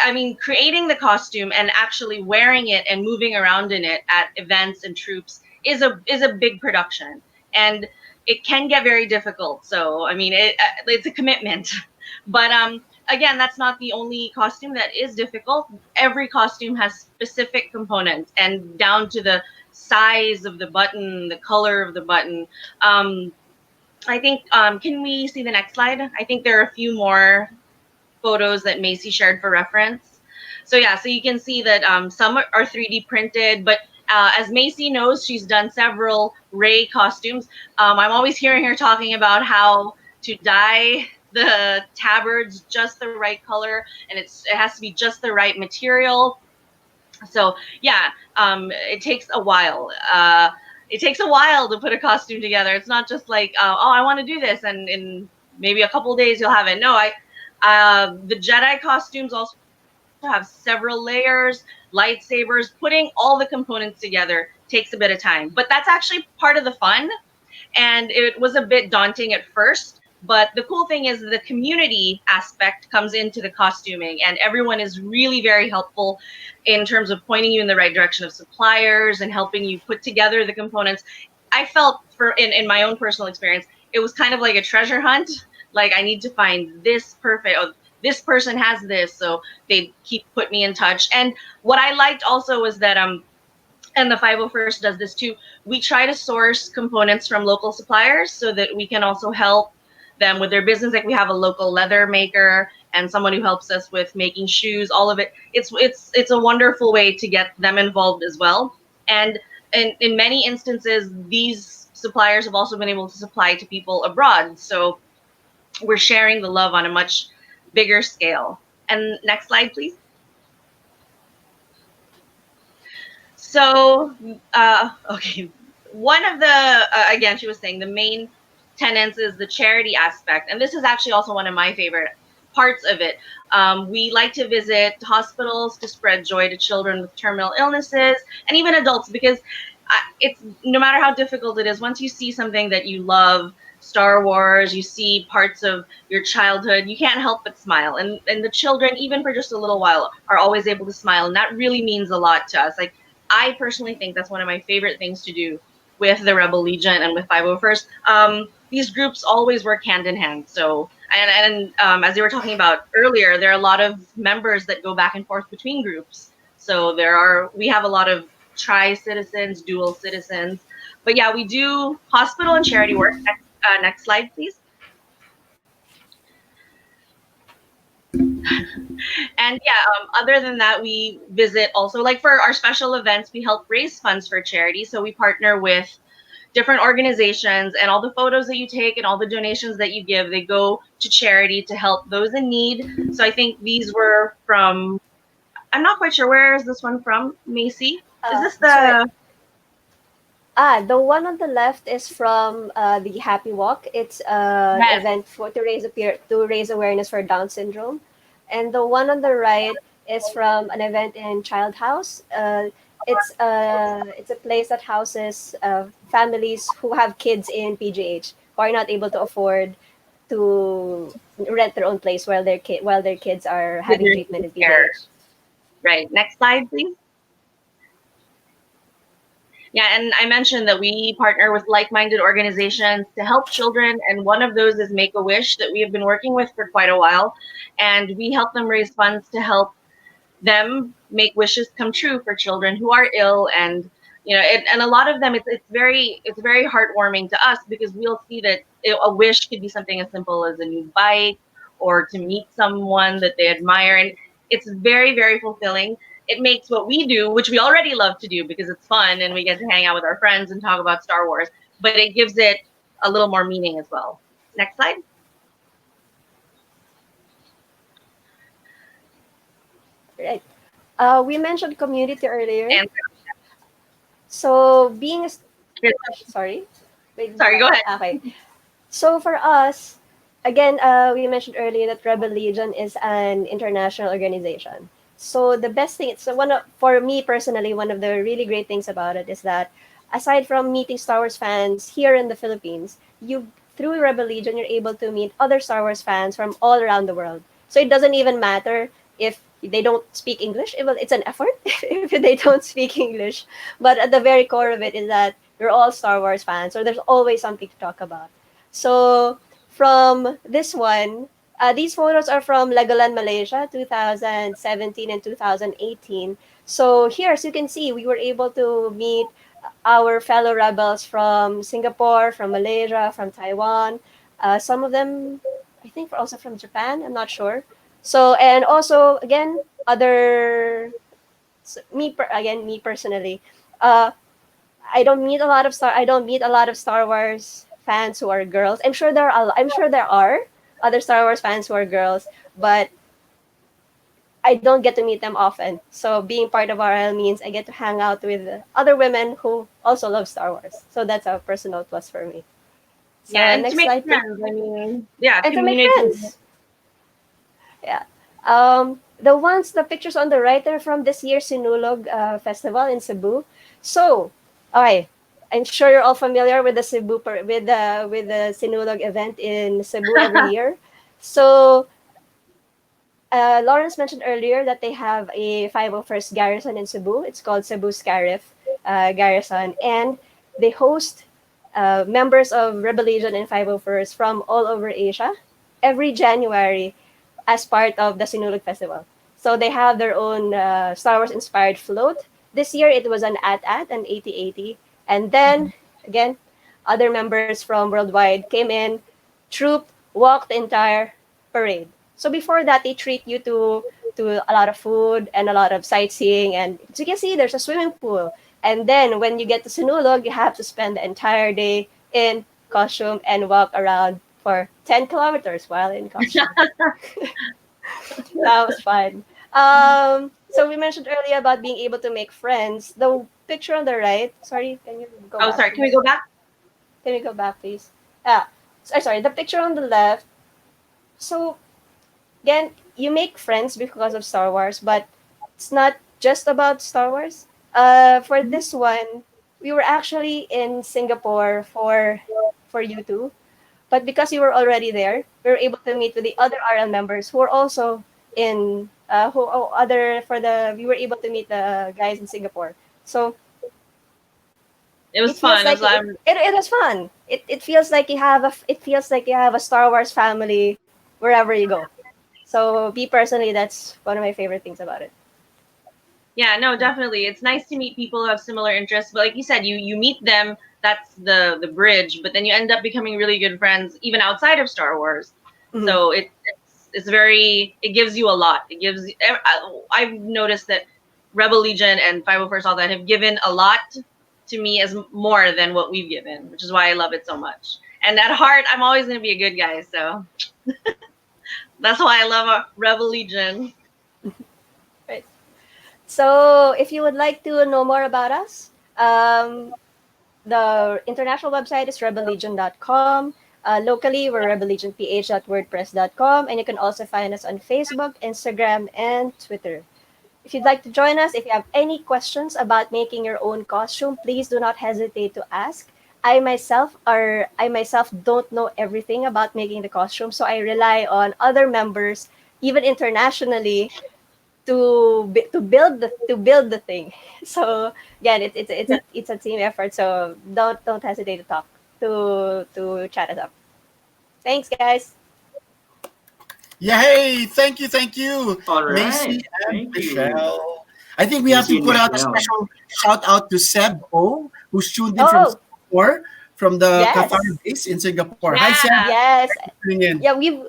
I mean, creating the costume and actually wearing it and moving around in it at events and troops is a big production, and it can get very difficult. So I mean, it's a commitment. But again, that's not the only costume that is difficult. Every costume has specific components, and down to the size of the button, the color of the button. I think, can we see the next slide? I think there are a few more photos that Macy shared for reference. So yeah, so you can see that some are 3D printed, but as Macy knows, she's done several Rey costumes. I'm always hearing her talking about how to dye the tabards just the right color, and it has to be just the right material. So yeah, it takes a while. It takes a while to put a costume together. It's not just like, oh, I want to do this, and in maybe a couple of days you'll have it. No, the Jedi costumes also have several layers, lightsabers. Putting all the components together takes a bit of time, but that's actually part of the fun. And it was a bit daunting at first, but the cool thing is the community aspect comes into the costuming, and everyone is really very helpful in terms of pointing you in the right direction of suppliers and helping you put together the components. I felt, in my own personal experience, it was kind of like a treasure hunt. Like, I need to find this perfect, oh, this person has this, so they keep put me in touch. And what I liked also was that and the 501st does this too. We try to source components from local suppliers so that we can also help them with their business. Like, we have a local leather maker and someone who helps us with making shoes. All of it. It's a wonderful way to get them involved as well. And in many instances, these suppliers have also been able to supply to people abroad. So we're sharing the love on a much bigger scale. And next slide, please. So, okay, one of the, again, she was saying the main tenets is the charity aspect. And this is actually also one of my favorite parts of it. We like to visit hospitals to spread joy to children with terminal illnesses and even adults, because it's, no matter how difficult it is, once you see something that you love, Star Wars, you see parts of your childhood, you can't help but smile. And the children, even for just a little while, are always able to smile. And that really means a lot to us. Like, I personally think that's one of my favorite things to do with the Rebel Legion and with 501st. These groups always work hand in hand. So, and as they were talking about earlier, there are a lot of members that go back and forth between groups. So we have a lot of tri-citizens, dual citizens. But yeah, we do hospital and charity work. Next slide, please. And yeah, other than that, we visit also, like for our special events, we help raise funds for charity. So we partner with different organizations, and all the photos that you take and all the donations that you give, they go to charity to help those in need. So I think these were from, I'm not quite sure, where is this one from, Macy? Is this Sorry. the, The one on the left is from the Happy Walk. It's an Yes. event for to raise awareness for Down syndrome, and the one on the right is from an event in Child House. It's a place that houses families who have kids in PGH who are not able to afford to rent their own place while their kids are With having your treatment in care. PGH. Right. Next slide, please. Yeah, and I mentioned that we partner with like-minded organizations to help children, and one of those is Make a Wish that we have been working with for quite a while, and we help them raise funds to help them make wishes come true for children who are ill. And and a lot of them, it's very heartwarming to us because we'll see that a wish could be something as simple as a new bike or to meet someone that they admire, and it's very, very fulfilling. It makes what we do, which we already love to do because it's fun and we get to hang out with our friends and talk about Star Wars, but it gives it a little more meaning as well. Next slide. Right. We mentioned community earlier. And So being a sorry, wait, sorry, go ahead. okay. So for us, again, we mentioned earlier that Rebel Legion is an international organization. So the best thing, so for me personally, one of the really great things about it is that aside from meeting Star Wars fans here in the Philippines, you through Rebel Legion you're able to meet other Star Wars fans from all around the world. So it doesn't even matter if they don't speak English. It's an effort if they don't speak English. But at the very core of it is that we're all Star Wars fans, so there's always something to talk about. So from this one, these photos are from Legoland, Malaysia, 2017 and 2018. So here, as you can see, we were able to meet our fellow rebels from Singapore, from Malaysia, from Taiwan. Some of them, I think, were also from Japan. I'm not sure. So and also again, me personally, uh, I don't meet a lot of Star Wars fans who are girls. I'm sure there are other Star Wars fans who are girls, but I don't get to meet them often. So being part of RL means I get to hang out with other women who also love Star Wars. So that's a personal plus for me. Yeah, So and to next make slide, please. friends. I mean, yeah, And to make community. friends. Yeah. The pictures on the right are from this year's Sinulog Festival in Cebu. So, okay, I'm sure you're all familiar with the with the Sinulog event in Cebu every year. So, Lawrence mentioned earlier that they have a 501st garrison in Cebu. It's called Cebu Scarif Garrison, and they host members of Rebel Legion and 501st from all over Asia every January as part of the Sinulog Festival. So they have their own Star Wars inspired float. This year it was an AT-AT, an 8080. And then, again, other members from worldwide came in, trooped, walked the entire parade. So before that, they treat you to a lot of food and a lot of sightseeing. And as you can see, there's a swimming pool. And then when you get to Sinulog, you have to spend the entire day in costume and walk around for 10 kilometers while in costume. That was fun. So we mentioned earlier about being able to make friends. The picture on the right, sorry, can you go Oh, back, sorry. Can we please? go back? Can we go back, please? Ah, sorry, the picture on the left. So again, you make friends because of Star Wars, but it's not just about Star Wars. For this one, we were actually in Singapore for you two. But because you were already there, we were able to meet with the other RL members who were also in we were able to meet the guys in Singapore. So It was it feels fun. As like it was fun. It feels like you have a Star Wars family wherever you go. So me personally, that's one of my favorite things about it. Yeah, no, definitely. It's nice to meet people who have similar interests. But like you said, you meet them. That's the bridge. But then you end up becoming really good friends even outside of Star Wars. Mhm. So it's very, it gives you a lot. It gives I've noticed that Rebel Legion and 501st all that have given a lot to me as more than what we've given, which is why I love it so much. And at heart, I'm always going to be a good guy. So that's why I love Rebel Legion. Right. So if you would like to know more about us, The international website is rebellegion.com. Locally, we're rebellegionph.wordpress.com, and you can also find us on Facebook, Instagram, and Twitter. If you'd like to join us, if you have any questions about making your own costume, please do not hesitate to ask. I myself don't know everything about making the costume, so I rely on other members, even internationally, to build the thing. So again, it's a team effort. So don't hesitate to talk to chat us up. Thanks, guys. Yay! Thank you, All Macy right. and Thank you, Michelle. I think we have Macy to and put out a Michelle. special shout out to Seb O, who's tuned in from Oh, Singapore, from the Qatar yes, base in Singapore. Hi, Seb. Yeah. yes. Tuning in. Yeah, we've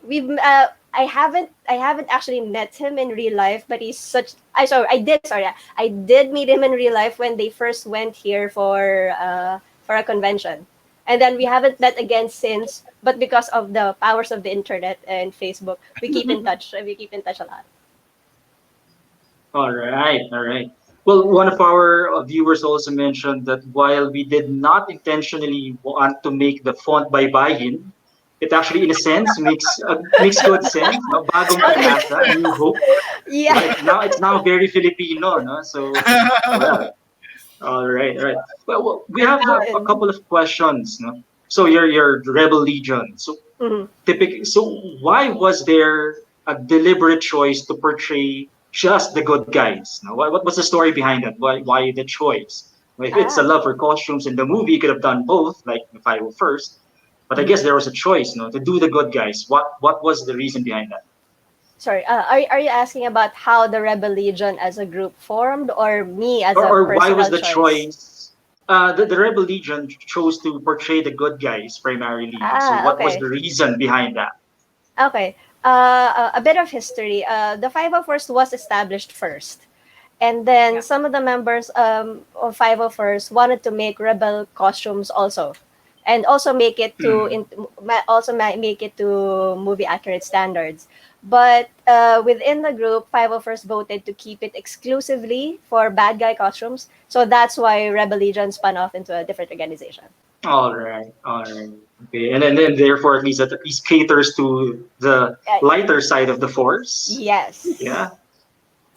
I haven't actually met him in real life, but he's such I did meet him in real life when they first went here for a convention. And then we haven't met again since, but because of the powers of the internet and Facebook, we keep in touch. We keep in touch a lot. All right, all right. Well, one of our viewers also mentioned that while we did not intentionally want to make the font by Bayin, it actually, in a sense, makes good sense. No, bagong pag-asa, New Hope. Yeah. Now it's now very Filipino, no? So, well, all right, all right. Well, we have a And, couple of questions, no? So your Rebel Legion. So mhm. so why was there a deliberate choice to portray just the good guys? Now, what was the story behind that? Why the choice? Well, if it's a Ah, love for costumes in the movie, you could have done both, like the 501st. But I mhm. guess there was a choice, to do the good guys. What was the reason behind that? Sorry. Are you asking about how the Rebel Legion as a group formed, or me as a Or why was personal the choice? choice? The Rebel Legion chose to portray the good guys primarily. So Ah, what was okay. the reason behind that? Okay. A bit of history. The 501st was established first. And then Yeah. some of the members of 501st wanted to make rebel costumes also. And also make it to Hmm. make it to movie accurate standards. But within the group, 501st voted to keep it exclusively for bad guy costumes. So that's why Rebel Legion spun off into a different organization. All right, all right. Okay, and then therefore at least caters to the Uh, lighter side of the force. yes. Yeah.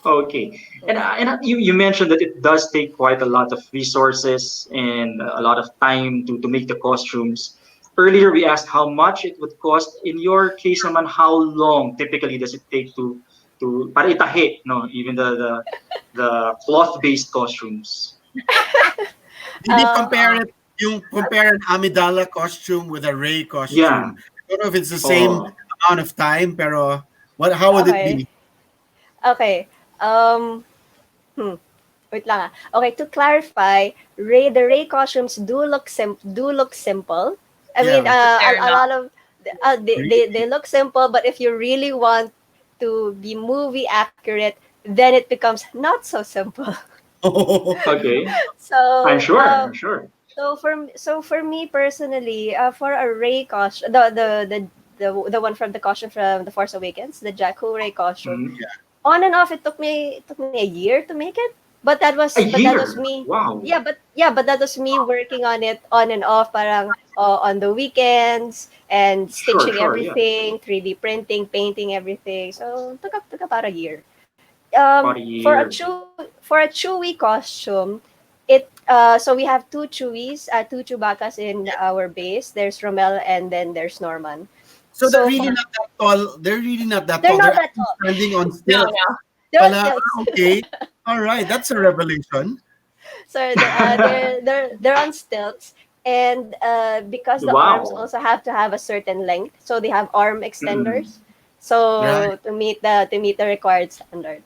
Okay. And you mentioned that it does take quite a lot of resources and a lot of time to make the costumes. Earlier we asked how much it would cost. In your case naman, how long typically does it take to para itahi, no, even the cloth-based costumes? Did you Uh, compare it? You compare an Amidala costume with a Ray Yeah. costume. I don't know if it's the same Oh. amount of time, pero how would it okay. be? Okay. Um, hmm. Wait lang ah. Okay, to clarify, the Ray costumes do look simple. I mean, Yeah, But they're a not. lot of they look simple, but if you really want to be movie accurate, then it becomes not so simple. Okay. I'm So, sure. I'm sure. for me personally, for a Ray costume, the one from the costume from The Force Awakens, the Jakku Ray costume, Mhm. on and off it took me a year to make it, but that A was but that was year. me. Wow. Yeah, but that was me working on it on and off, parang on the weekends and Sure, stitching sure, yeah. everything, 3D printing, painting everything. So took about a year. About a For a year. Chewy costume, so we have two Chewies, two Chewbaccas in our base. There's Romel and then there's Norman. so they're So really for not that tall. They're really not that they're tall. They're not that actually tall. standing on No, stilts. no. They're, Pala, they're okay. All right, that's a revelation. So they're on stilts, and because the arms Wow. also have to have a certain length, so they have arm Mm. extenders. Right. So to meet the required standard.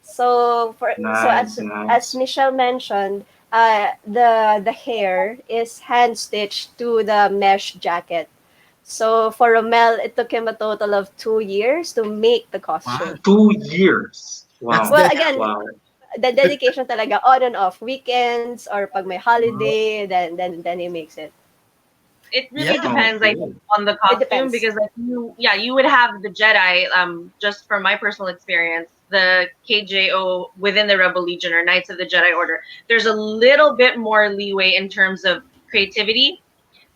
So Nice, as nice. Michelle mentioned, the hair is hand stitched to the mesh jacket. So for Romel, it took him a total of 2 years to make the Wow, costume. 2 years. that's Wow. Well, dead. again, Wow. the dedication talaga on and off weekends or pag may holiday, then he makes it. It Yeah. really depends, I Okay. think, on the It costume depends. because, like, you would have the Jedi. Just from my personal experience, the KJO within the Rebel Legion or Knights of the Jedi Order, there's a little bit more leeway in terms of creativity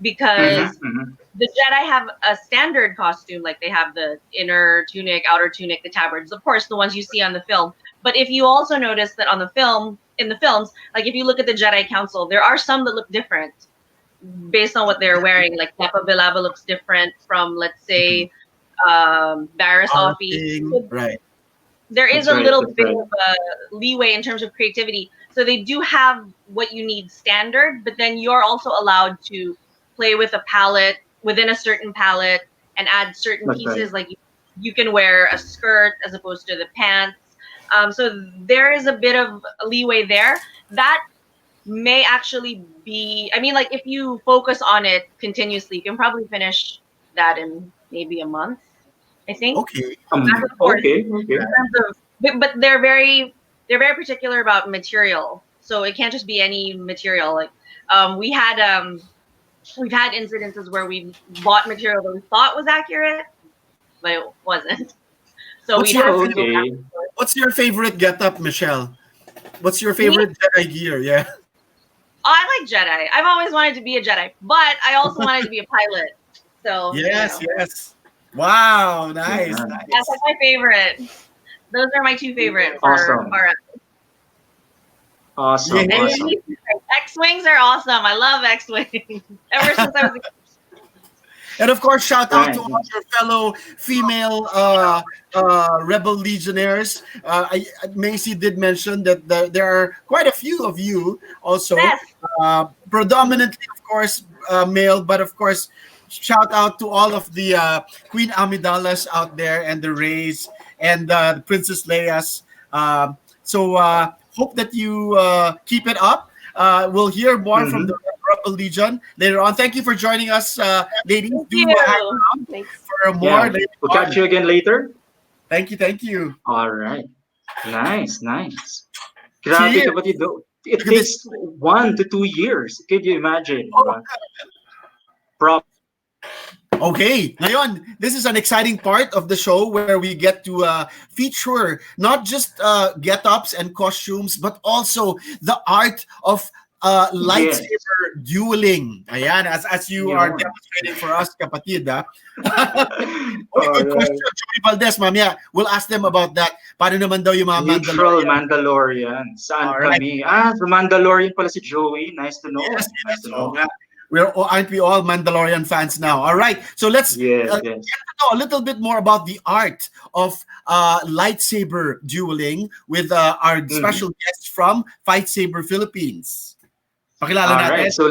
Mm-hmm, because mm-hmm. the Jedi have a standard costume, like they have the inner tunic, outer tunic, the tabards, of course, the ones you see on the film. But if you also notice that on the film, in the films, like if you look at the Jedi Council, there are some that look different based on what they're wearing. Like Kepa Villava looks different from, let's Mhm. say, Barris Our Offee. thing, So right? there is That's a right. little That's bit right. of a leeway in terms of creativity. So they do have what you need standard, but then you're also allowed to play with a palette within a certain palette and add certain That's right. pieces. Like you can wear a skirt as opposed to the pants. So there is a bit of leeway there. That may actually be, I mean, like if you focus on it continuously, you can probably finish that in maybe a month, I think. Okay. Back and forth Okay. Okay. in terms of, but they're very particular about material, so it can't just be any material. Like we've had incidences where we bought material that we thought was accurate, but it wasn't. So What's we'd your have to go back Okay. and forth. What's your favorite getup, Michelle? What's your Me, favorite Jedi gear? Yeah. I like Jedi. I've always wanted to be a Jedi, but I also wanted to be a pilot. So Yes, yes. Wow, nice, Yeah. that's like nice. my favorite. Those are my two favorite for Awesome. our. Yeah. Awesome. And Awesome. X-wings are awesome. I love X-wings. Ever since I was a And of course, shout out to Right. all your fellow female rebel legionnaires. Macy did mention that there are quite a few of you also, yes. predominantly, of course, male, but of course, shout out to all of the Queen Amidalas out there and the Rays and the Princess Leia's. Hope that you keep it up. We'll hear more from the Mm-hmm. Rebel Legion later on. Thank you for joining us, ladies. Thank Do hang you. around Thanks. for more Yeah. later We'll catch on. you again later. Thank you, thank you. All right. Nice. Nice. Grabe Cheers. kapatid. It Look at this. takes 1 to 2 years. Could you imagine? Oh, Diba? Prop. okay, ngayon, this is an exciting part of the show where we get to feature not just get-ups and costumes, but also the art of Yes. lightsaber dueling. Ayan, as you are Yun. demonstrating for us, kapatid. Ha? Uy, All good question, right. Joey Valdez, mamaya. We'll ask them about that. Paano naman daw yung mga Neutral Mandalorian? Mandalorian. Saan All right. kami? Ah, the Mandalorian pala si Joey. Nice to Yes, know. Nice yes. to Oh, know. nga. Aren't we all Mandalorian fans now? All right. So let's Yes, get yes. to know a little bit more about the art of lightsaber dueling with our Mhm. special guest from Fight Saber Philippines. Pakilala All natin. right. So,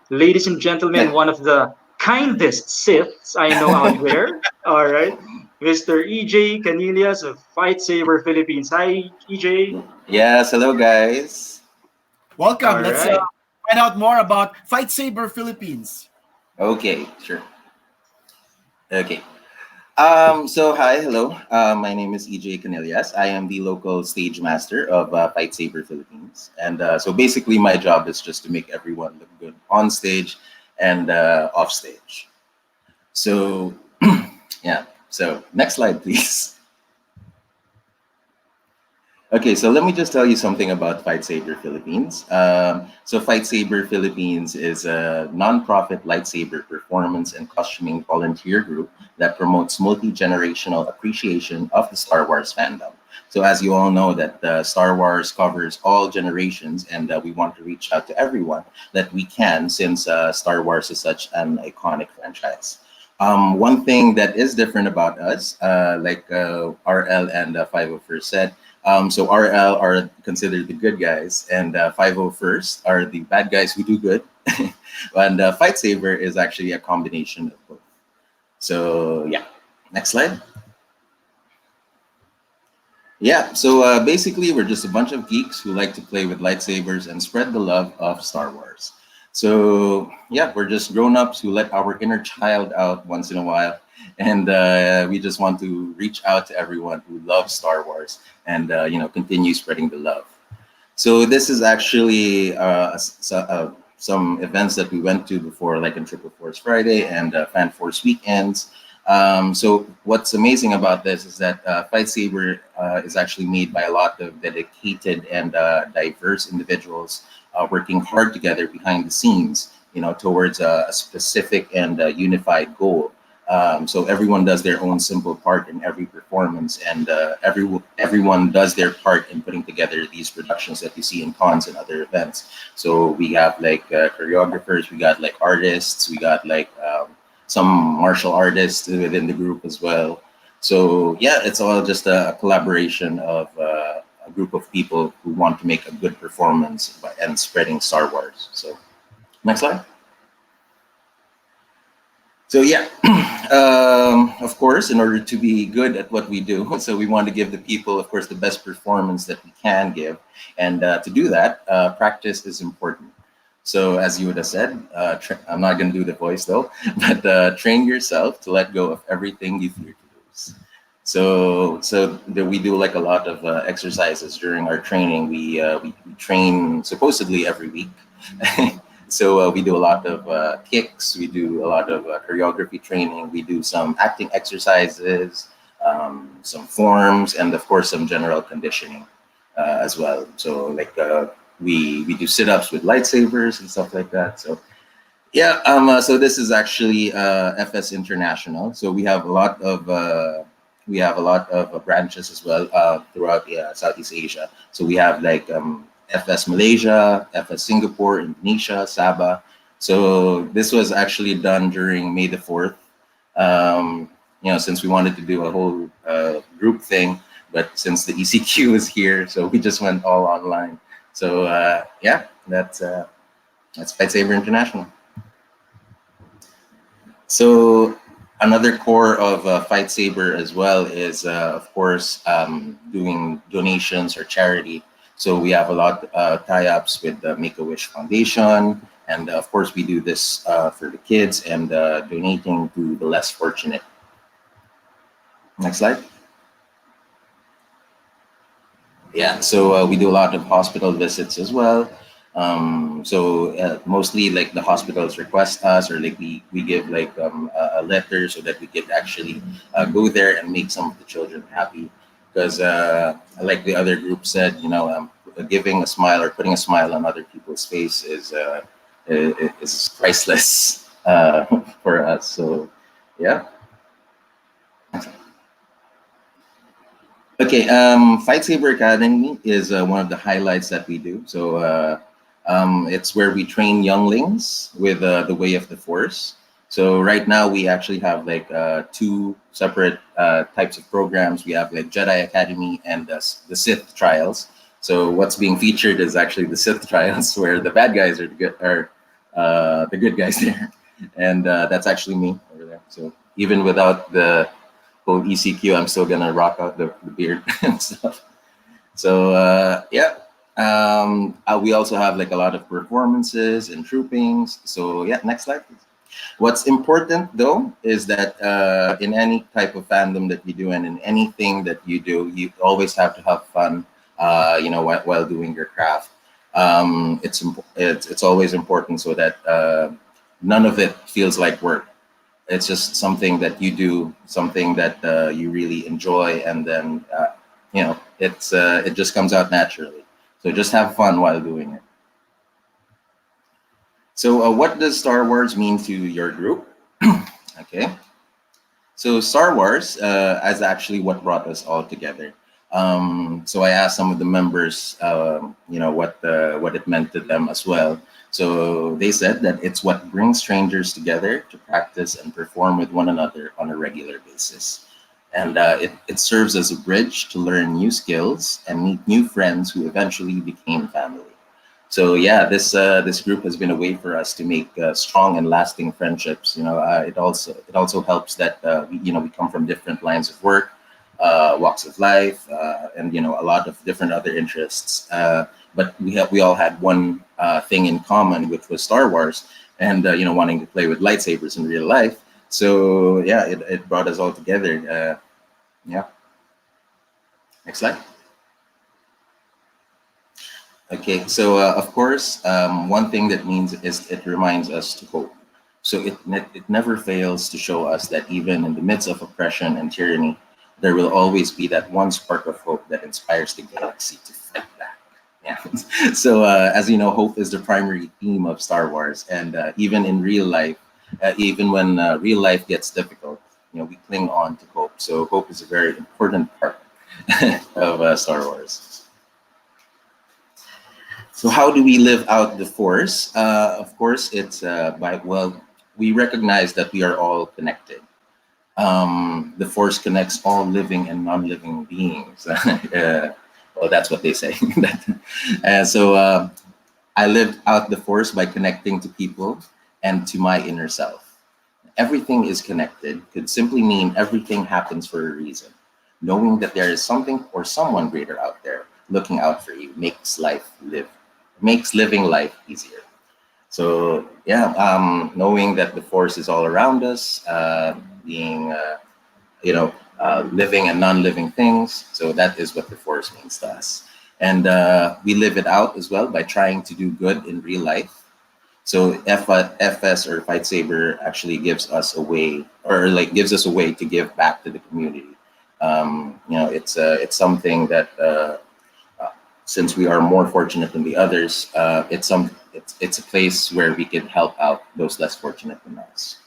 ladies and gentlemen, one of the kindest Siths I know out there. All right. Mr. EJ Canillas of Fight Saber Philippines. Hi, EJ. Yes, hello guys. Welcome. All Let's right. find out more about Fight Saber Philippines. Okay, sure. Okay. So hi, hello. My name is EJ Canillas. I am the local stage master of Fight Saber Philippines, and so basically my job is just to make everyone look good on stage and off stage. So yeah. So next slide, please. Okay, so let me just tell you something about Fight Saber Philippines. So Fight Saber Philippines is a nonprofit lightsaber performance and costuming volunteer group that promotes multi-generational appreciation of the Star Wars fandom. So as you all know that Star Wars covers all generations and we want to reach out to everyone that we can since Star Wars is such an iconic franchise. One thing that is different about us, like RL and 501st said, so RL are considered the good guys, and 501st are the bad guys who do good. And Fight Saber is actually a combination of both. So yeah, next slide. Yeah, so basically we're just a bunch of geeks who like to play with lightsabers and spread the love of Star Wars. So yeah, we're just grown-ups who let our inner child out once in a while, and we just want to reach out to everyone who loves Star Wars and continue spreading the love. So this is actually some events that we went to before, like in Triple Force Friday and Fan Force weekends. So what's amazing about this is that Fight Saber is actually made by a lot of dedicated and diverse individuals working hard together behind the scenes towards a specific and unified goal. So everyone does their own simple part in every performance, and everyone does their part in putting together these productions that you see in cons and other events. So we have like choreographers, we got like artists, we got like some martial artists within the group as well. So yeah, it's all just a collaboration of a group of people who want to make a good performance and spreading Star Wars. So next slide. So yeah, of course, in order to be good at what we do, so we want to give the people, of course, the best performance that we can give. And to do that, practice is important. So as you would have said, I'm not going to do the voice though, but train yourself to let go of everything you fear to lose. So we do like a lot of exercises during our training. We train supposedly every week. So we do a lot of kicks, we do a lot of choreography training, we do some acting exercises, some forms, and of course some general conditioning as well. So like we do sit-ups with lightsabers and stuff like that. So yeah, so this is actually FS International. So we have a lot of branches as well throughout Southeast Asia. So we have like FS Malaysia, FS Singapore, Indonesia, Sabah. So this was actually done during May the 4th. Since we wanted to do a whole group thing, but since the ECQ is here, so we just went all online. So yeah, that's Fight Saber International. So another core of Fight Saber as well is, of course, doing donations or charity. So we have a lot tie-ups with the Make-A-Wish Foundation, and of course we do this for the kids and donating to the less fortunate. Next slide. Yeah, so we do a lot of hospital visits as well. Mostly like the hospitals request us, or like we give like a letter so that we could actually go there and make some of the children happy. Because like the other group said, giving a smile or putting a smile on other people's face is priceless for us. So yeah. Okay, Fight Saber Academy is one of the highlights that we do. So it's where we train younglings with the way of the Force. So right now we actually have like two separate types of programs. We have like Jedi Academy and the Sith Trials. So what's being featured is actually the Sith Trials, where the bad guys are the good guys there, and that's actually me over there. So even without the whole ECQ, I'm still gonna rock out the beard and stuff. So yeah, we also have like a lot of performances and troopings. So yeah, next slide, please. What's important though is that in any type of fandom that you do and in anything that you do, you always have to have fun. While doing your craft. It's always important so that none of it feels like work. It's just something that you do, something that you really enjoy, and then it just comes out naturally. So just have fun while doing it. So what does Star Wars mean to your group? Okay. So Star Wars is actually what brought us all together. So I asked some of the members, what it meant to them as well. So they said that it's what brings strangers together to practice and perform with one another on a regular basis. And it serves as a bridge to learn new skills and meet new friends who eventually became family. So yeah, this group has been a way for us to make strong and lasting friendships. It also helps that we come from different lines of work, walks of life, and a lot of different other interests. But we all had one thing in common, which was Star Wars, and wanting to play with lightsabers in real life. So yeah, it brought us all together. Yeah. Next slide. Okay, so of course, one thing that means is it reminds us to hope. So it never fails to show us that even in the midst of oppression and tyranny, there will always be that one spark of hope that inspires the galaxy to fight back. Yeah. So as you know, hope is the primary theme of Star Wars, and even in real life, even when real life gets difficult, we cling on to hope. So hope is a very important part of Star Wars. So how do we live out the Force? Of course, it's by we recognize that we are all connected. The Force connects all living and non-living beings. Well, that's what they say. So I lived out the Force by connecting to people and to my inner self. Everything is connected could simply mean everything happens for a reason. Knowing that there is something or someone greater out there looking out for you makes living life easier. So yeah, knowing that the Force is all around us, being living and non-living things. So that is what the Force means to us, and we live it out as well by trying to do good in real life. So FS or Fight Saber actually gives us a way, or like gives us a way to give back to the community. It's something that since we are more fortunate than the others, it's a place where we can help out those less fortunate than us.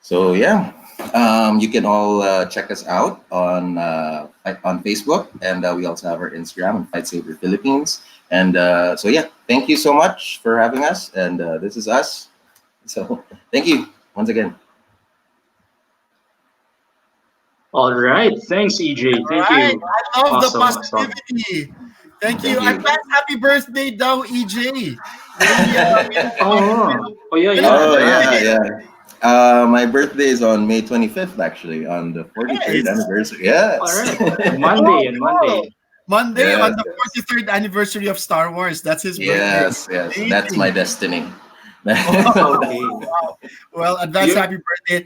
So yeah, you can all check us out on Facebook, and we also have our Instagram on Fight Saber Philippines. And so yeah, thank you so much for having us, and this is us. So thank you once again. All right. Thanks, EJ. All Thank right. you. I love the Awesome. Awesome. positivity. Thank you. Thank you. Advance happy birthday, Dow EJ. Oh, yeah, When is yeah. your Oh Right. yeah, birthday? yeah. My birthday is on May 25th, actually, on the 43rd Nice. anniversary. All Yes. right. On Oh, Monday. On cool. Monday. Monday on Yes, the yes. 43rd anniversary of Star Wars. That's his birthday. Yes, yes. That's my Amazing. destiny. Okay. Well, advance You. happy birthday.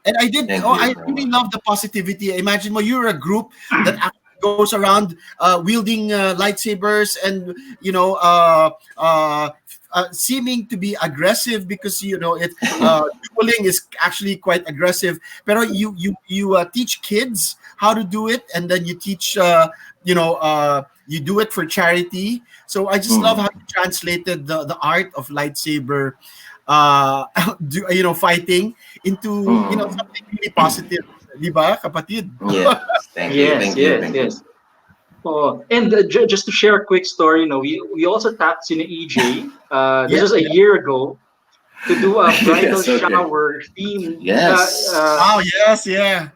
And I did. Thank Oh, you I so really much. love the positivity. Imagine, well, you're a group that actually goes around wielding lightsabers and seeming to be aggressive because it dueling is actually quite aggressive. Pero you teach kids how to do it, and then you teach you do it for charity. So I just love Mm, how you translated the art of lightsaber fighting into mm. something really positive, di ba, kapatid? Yes, thank you, Yes. thank you, Yes. thank you. Yes. Oh, and just to share a quick story, we also tapped in EJ. This Yeah, was a yeah. year ago to do a bridal Yes, okay. shower theme. Yes, Wow, yes, yeah.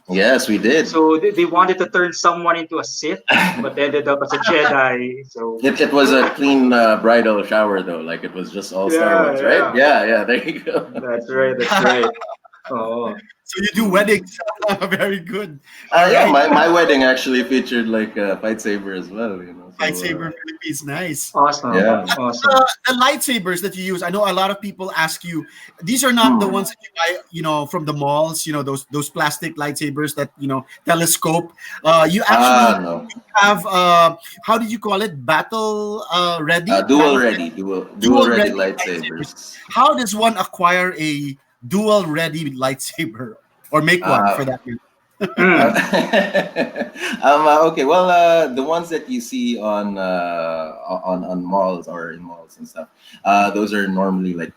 yes, we did. So they wanted to turn someone into a Sith, but ended up as a Jedi. So It was a clean bridal shower though, like it was just all Star yeah, Wars, right? yeah, Yeah, yeah. There you go. that's right, that's right. Oh, So you do Mm. weddings. Very good. All Yeah, right. my wedding actually featured like a fight saber as well, So Lightsaber Philippines, nice. awesome, yeah. awesome. The lightsabers that you use, I know a lot of people ask you, these are not the Hmm. ones that you buy, from the malls, those plastic lightsabers that, telescope. You actually No. have, how did you call it? Dual Battle ready, dual dual ready ready lightsabers. lightsabers. How does one acquire a dual ready lightsaber or make one for Uh, that matter? Uh, Hmm. okay, well, the ones that you see on malls or in malls and stuff, those are normally like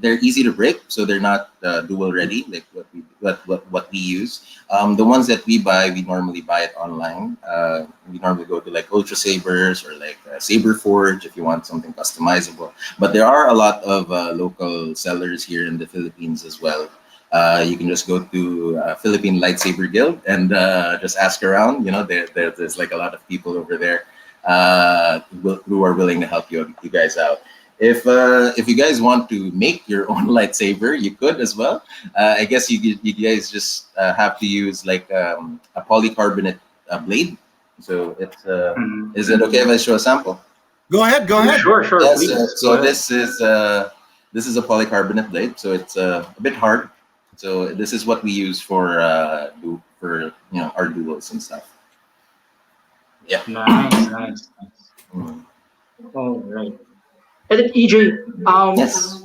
they're easy to break, so they're not dual ready like what we use. The ones that we buy, we normally buy it online. We normally go to like Ultra Sabers or like Saber Forge if you want something customizable. But there are a lot of local sellers here in the Philippines as well. You can just go to Philippine Lightsaber Guild and just ask around. There's like a lot of people over there who are willing to help you guys out. If you guys want to make your own lightsaber, you could as well. I guess you guys just have to use like a polycarbonate blade. So it's Hmm. is it okay if I show a sample? Go ahead, go ahead. Sure, sure, Yes. please go So ahead. this is a polycarbonate blade. So it's a bit hard. So this is what we use for our duels and stuff. Yeah. Nice, nice, nice. Mm. All right. And then EJ, um, Yes.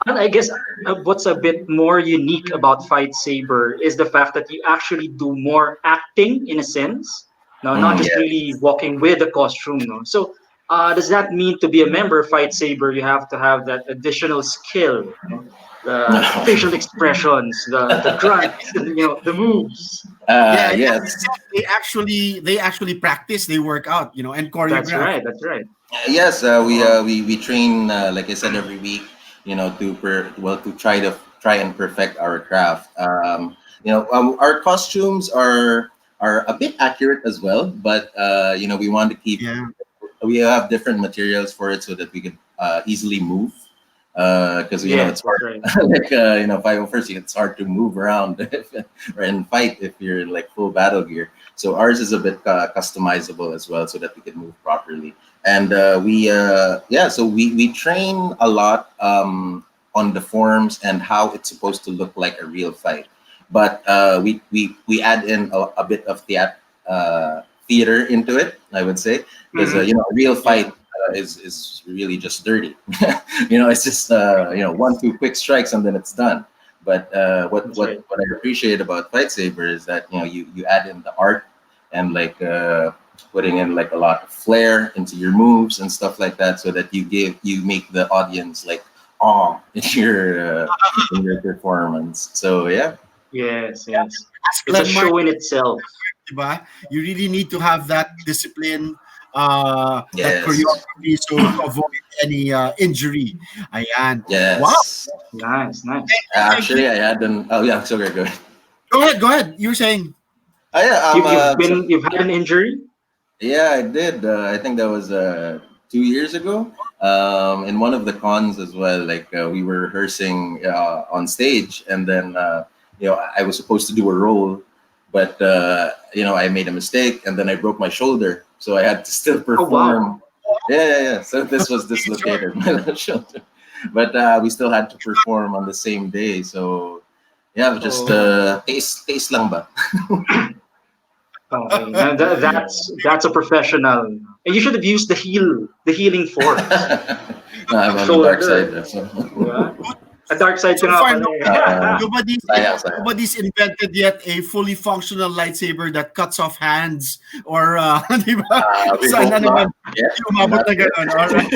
and I guess what's a bit more unique about Fight Saber is the fact that you actually do more acting in a sense. No, not just Yeah. really walking with the costume. No. So does that mean to be a member fight saber you have to have that additional skill? The facial expressions, the grunts, and the moves. Yeah, as you Yes. said, they actually practice, they work out, and That's choreograph. right. That's right. Yes, Oh, we train like I said every week. To try and perfect our craft. Our costumes are a bit accurate as well, but we want to keep Yeah, we have different materials for it so that we could easily move. Because yes, it's that's hard, right. like 501st, it's hard to move around and fight if you're in like full battle gear. So ours is a bit customizable as well, so that we can move properly. And we train a lot on the forms and how it's supposed to look like a real fight. But we add in a bit of theater into it, I would say, because Hmm. a real Yeah, fight is really just dirty. It's just one two quick strikes and then it's done. But what that's what right. what I appreciate about Fight Saber is that you add in the art and like putting in like a lot of flair into your moves and stuff like that, so that you make the audience like in your performance. So yeah. Yes, yes. as It's a Glenn Mark, show in itself. diba? You really need to have that discipline, that Yes. choreography, so to avoid any injury. Ayan. Wow. Yes. Nice, nice. Thank you. Actually, I had an. Oh yeah. Sorry. Go ahead. Go ahead. Go ahead. You were saying. Oh yeah. You've had an injury? Yeah, I did. I think that was 2 years ago. In one of the cons as well. Like we were rehearsing on stage, and then I was supposed to do a role, but I made a mistake, and then I broke my shoulder, so I had to still Oh wow. perform. Yeah, yeah, yeah. So this was Sure. dislocated my left shoulder, but we still had to perform on the same day. So yeah, just Oh, taste lang ba? okay. Now that's a professional. And you should have used the healing force. No, I'm on the dark side. Shoulder. So. Yeah. A dark side ka So nga far, pala Uh, eh. nobody's sayang, sayang. nobody's invented yet a fully functional lightsaber that cuts off hands or di ba? We Sana hope not. naman Yeah, hindi umabot not na yet. gano'n. All right.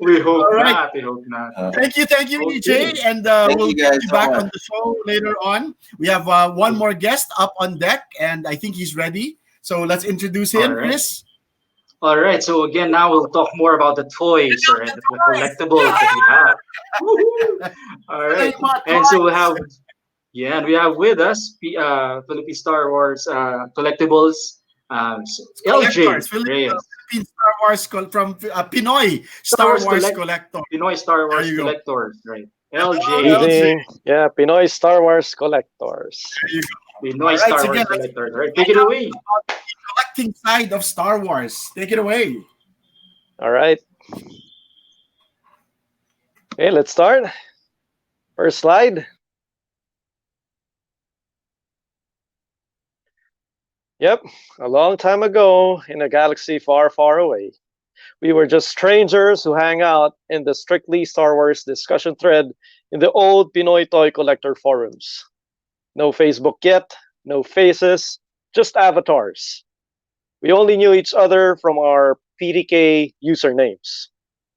We hope All right. not. We hope not. Thank you, EJ, Okay. and Thank we'll you get guys you so back much. on the show later on. We have one more guest up on deck, and I think he's ready. So let's introduce All him, right. Chris. All right. So again, now we'll talk more about the toys, all right, the collectibles that we have. Woohoo! All Hey, right. my And so we toys. have and we have with us Philippine Star Wars collectibles, LJ Collectors, Reyes, Philippine Star Wars from Pinoy Star Star Wars Wars collect collector. Pinoy Star There Wars you go. collectors, right? Hello, LJ, LJ. Greeting. Yeah, Pinoy Star Wars collectors. There you go. Pinoy All right, Star so Wars again, let's collectors, right? Take find it out away. about the collecting side of Star Wars. Take it away. All right. Okay, let's start. First slide. Yep, a long time ago in a galaxy far, far away. We were just strangers who hang out in the strictly Star Wars discussion thread in the old Pinoy toy collector forums. No Facebook yet, no faces, just avatars. We only knew each other from our PDK usernames.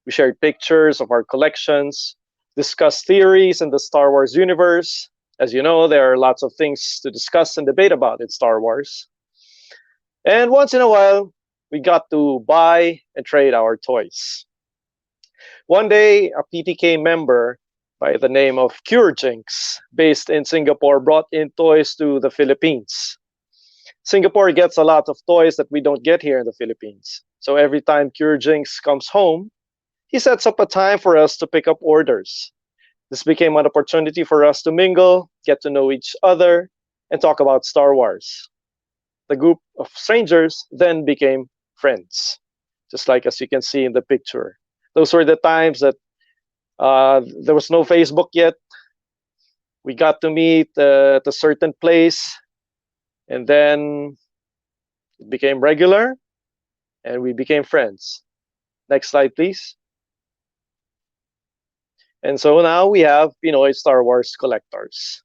We shared pictures of our collections, discussed theories in the Star Wars universe. As you know, there are lots of things to discuss and debate about in Star Wars. And once in a while, we got to buy and trade our toys. One day, a PTK member by the name of Cure Jinx, based in Singapore, brought in toys to the Philippines. Singapore gets a lot of toys that we don't get here in the Philippines. So every time Cure Jinx comes home, he sets up a time for us to pick up orders. This became an opportunity for us to mingle, get to know each other, and talk about Star Wars. The group of strangers then became friends, just like as you can see in the picture. Those were the times that there was no Facebook yet. We got to meet at a certain place, and then it became regular, and we became friends. Next slide, please. And so now we have Pinoy Star Wars collectors.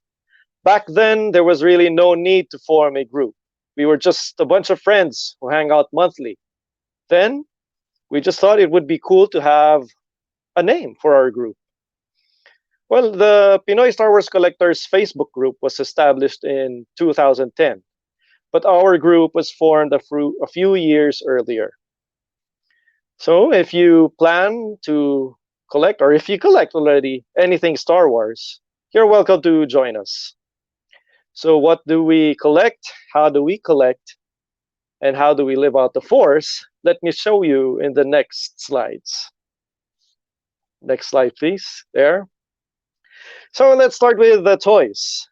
Back then, there was really no need to form a group. We were just a bunch of friends who hang out monthly. Then we just thought it would be cool to have a name for our group. Well, the Pinoy Star Wars Collectors Facebook group was established in 2010, but our group was formed a few years earlier. So if you plan to collect, or if you collect already anything Star Wars, you're welcome to join us. So what do we collect? How do we collect? And how do we live out the Force? Let me show you in the next slides. Next slide, please. There. So let's start with the toys.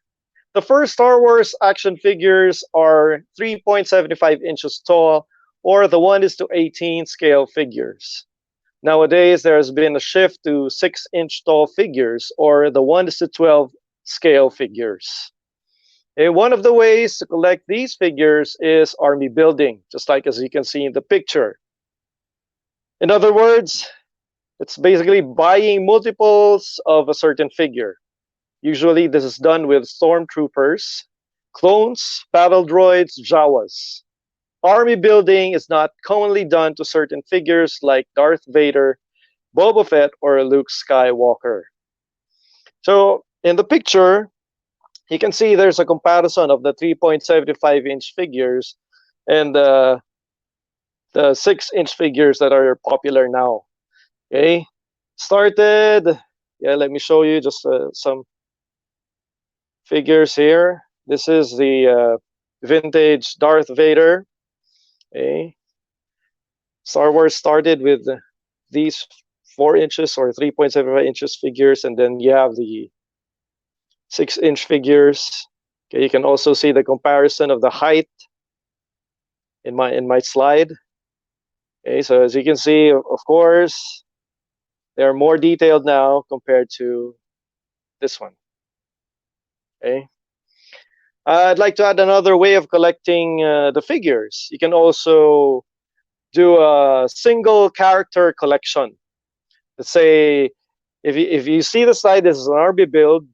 The first Star Wars action figures are 3.75 inches tall, or the 1:18 scale figures. Nowadays, there has been a shift to 6-inch tall figures, or the 1:12 scale figures. And one of the ways to collect these figures is army building, just like as you can see in the picture. In other words, it's basically buying multiples of a certain figure. Usually this is done with stormtroopers, clones, battle droids, Jawas. Army building is not commonly done to certain figures like Darth Vader, Boba Fett, or Luke Skywalker. So in the picture, you can see there's a comparison of the 3.75-inch figures and the 6-inch figures that are popular now. Okay, started. Yeah, let me show you just some figures here. This is the vintage Darth Vader. Okay, Star Wars started with these 4 inches or 3.75 inches figures, and then you have the 6-inch figures. Okay, you can also see the comparison of the height in my slide. Okay, so as you can see, of course, they are more detailed now compared to this one. Okay, I'd like to add another way of collecting the figures. You can also do a single character collection. Let's say if you see the slide, this is an RB build,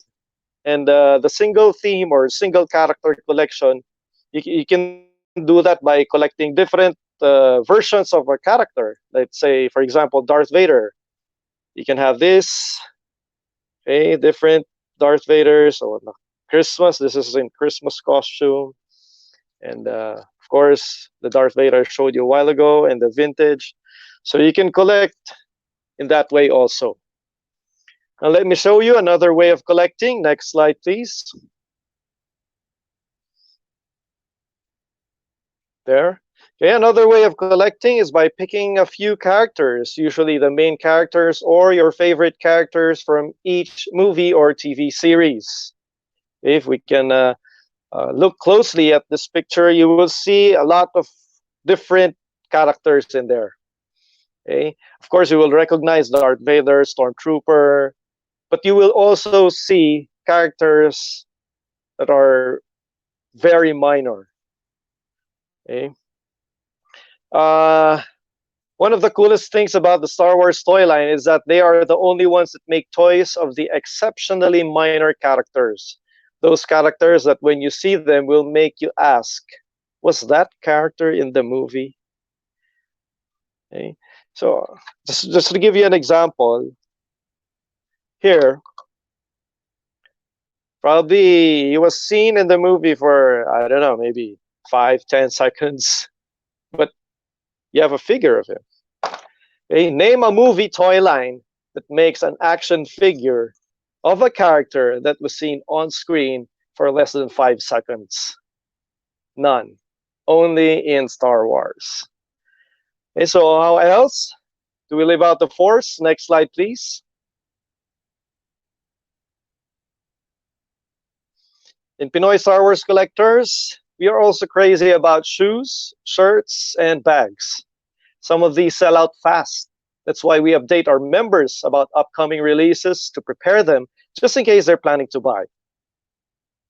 and the single theme or single character collection, you can do that by collecting different versions of a character. Let's say, for example, Darth Vader. You can have this, okay, different Darth Vader. So Christmas, this is in Christmas costume. And of course, the Darth Vader I showed you a while ago, and the vintage. So you can collect in that way also. Now let me show you another way of collecting. Next slide, please. There. Okay, another way of collecting is by picking a few characters, usually the main characters or your favorite characters from each movie or TV series. If we can look closely at this picture, you will see a lot of different characters in there. Okay, of course, you will recognize Darth Vader, Stormtrooper, but you will also see characters that are very minor. Okay. One of the coolest things about the Star Wars toy line is that they are the only ones that make toys of the exceptionally minor characters. Those characters that when you see them will make you ask, was that character in the movie? Okay. So just to give you an example, here, probably he was seen in the movie for, I don't know, maybe 5-10 seconds, but you have a figure of him. Okay, name a movie toy line that makes an action figure of a character that was seen on screen for less than 5 seconds. None. Only in Star Wars. Okay, so how else do we live out the Force? Next slide, please. In Pinoy Star Wars collectors, we are also crazy about shoes, shirts, and bags. Some of these sell out fast. That's why we update our members about upcoming releases to prepare them, just in case they're planning to buy.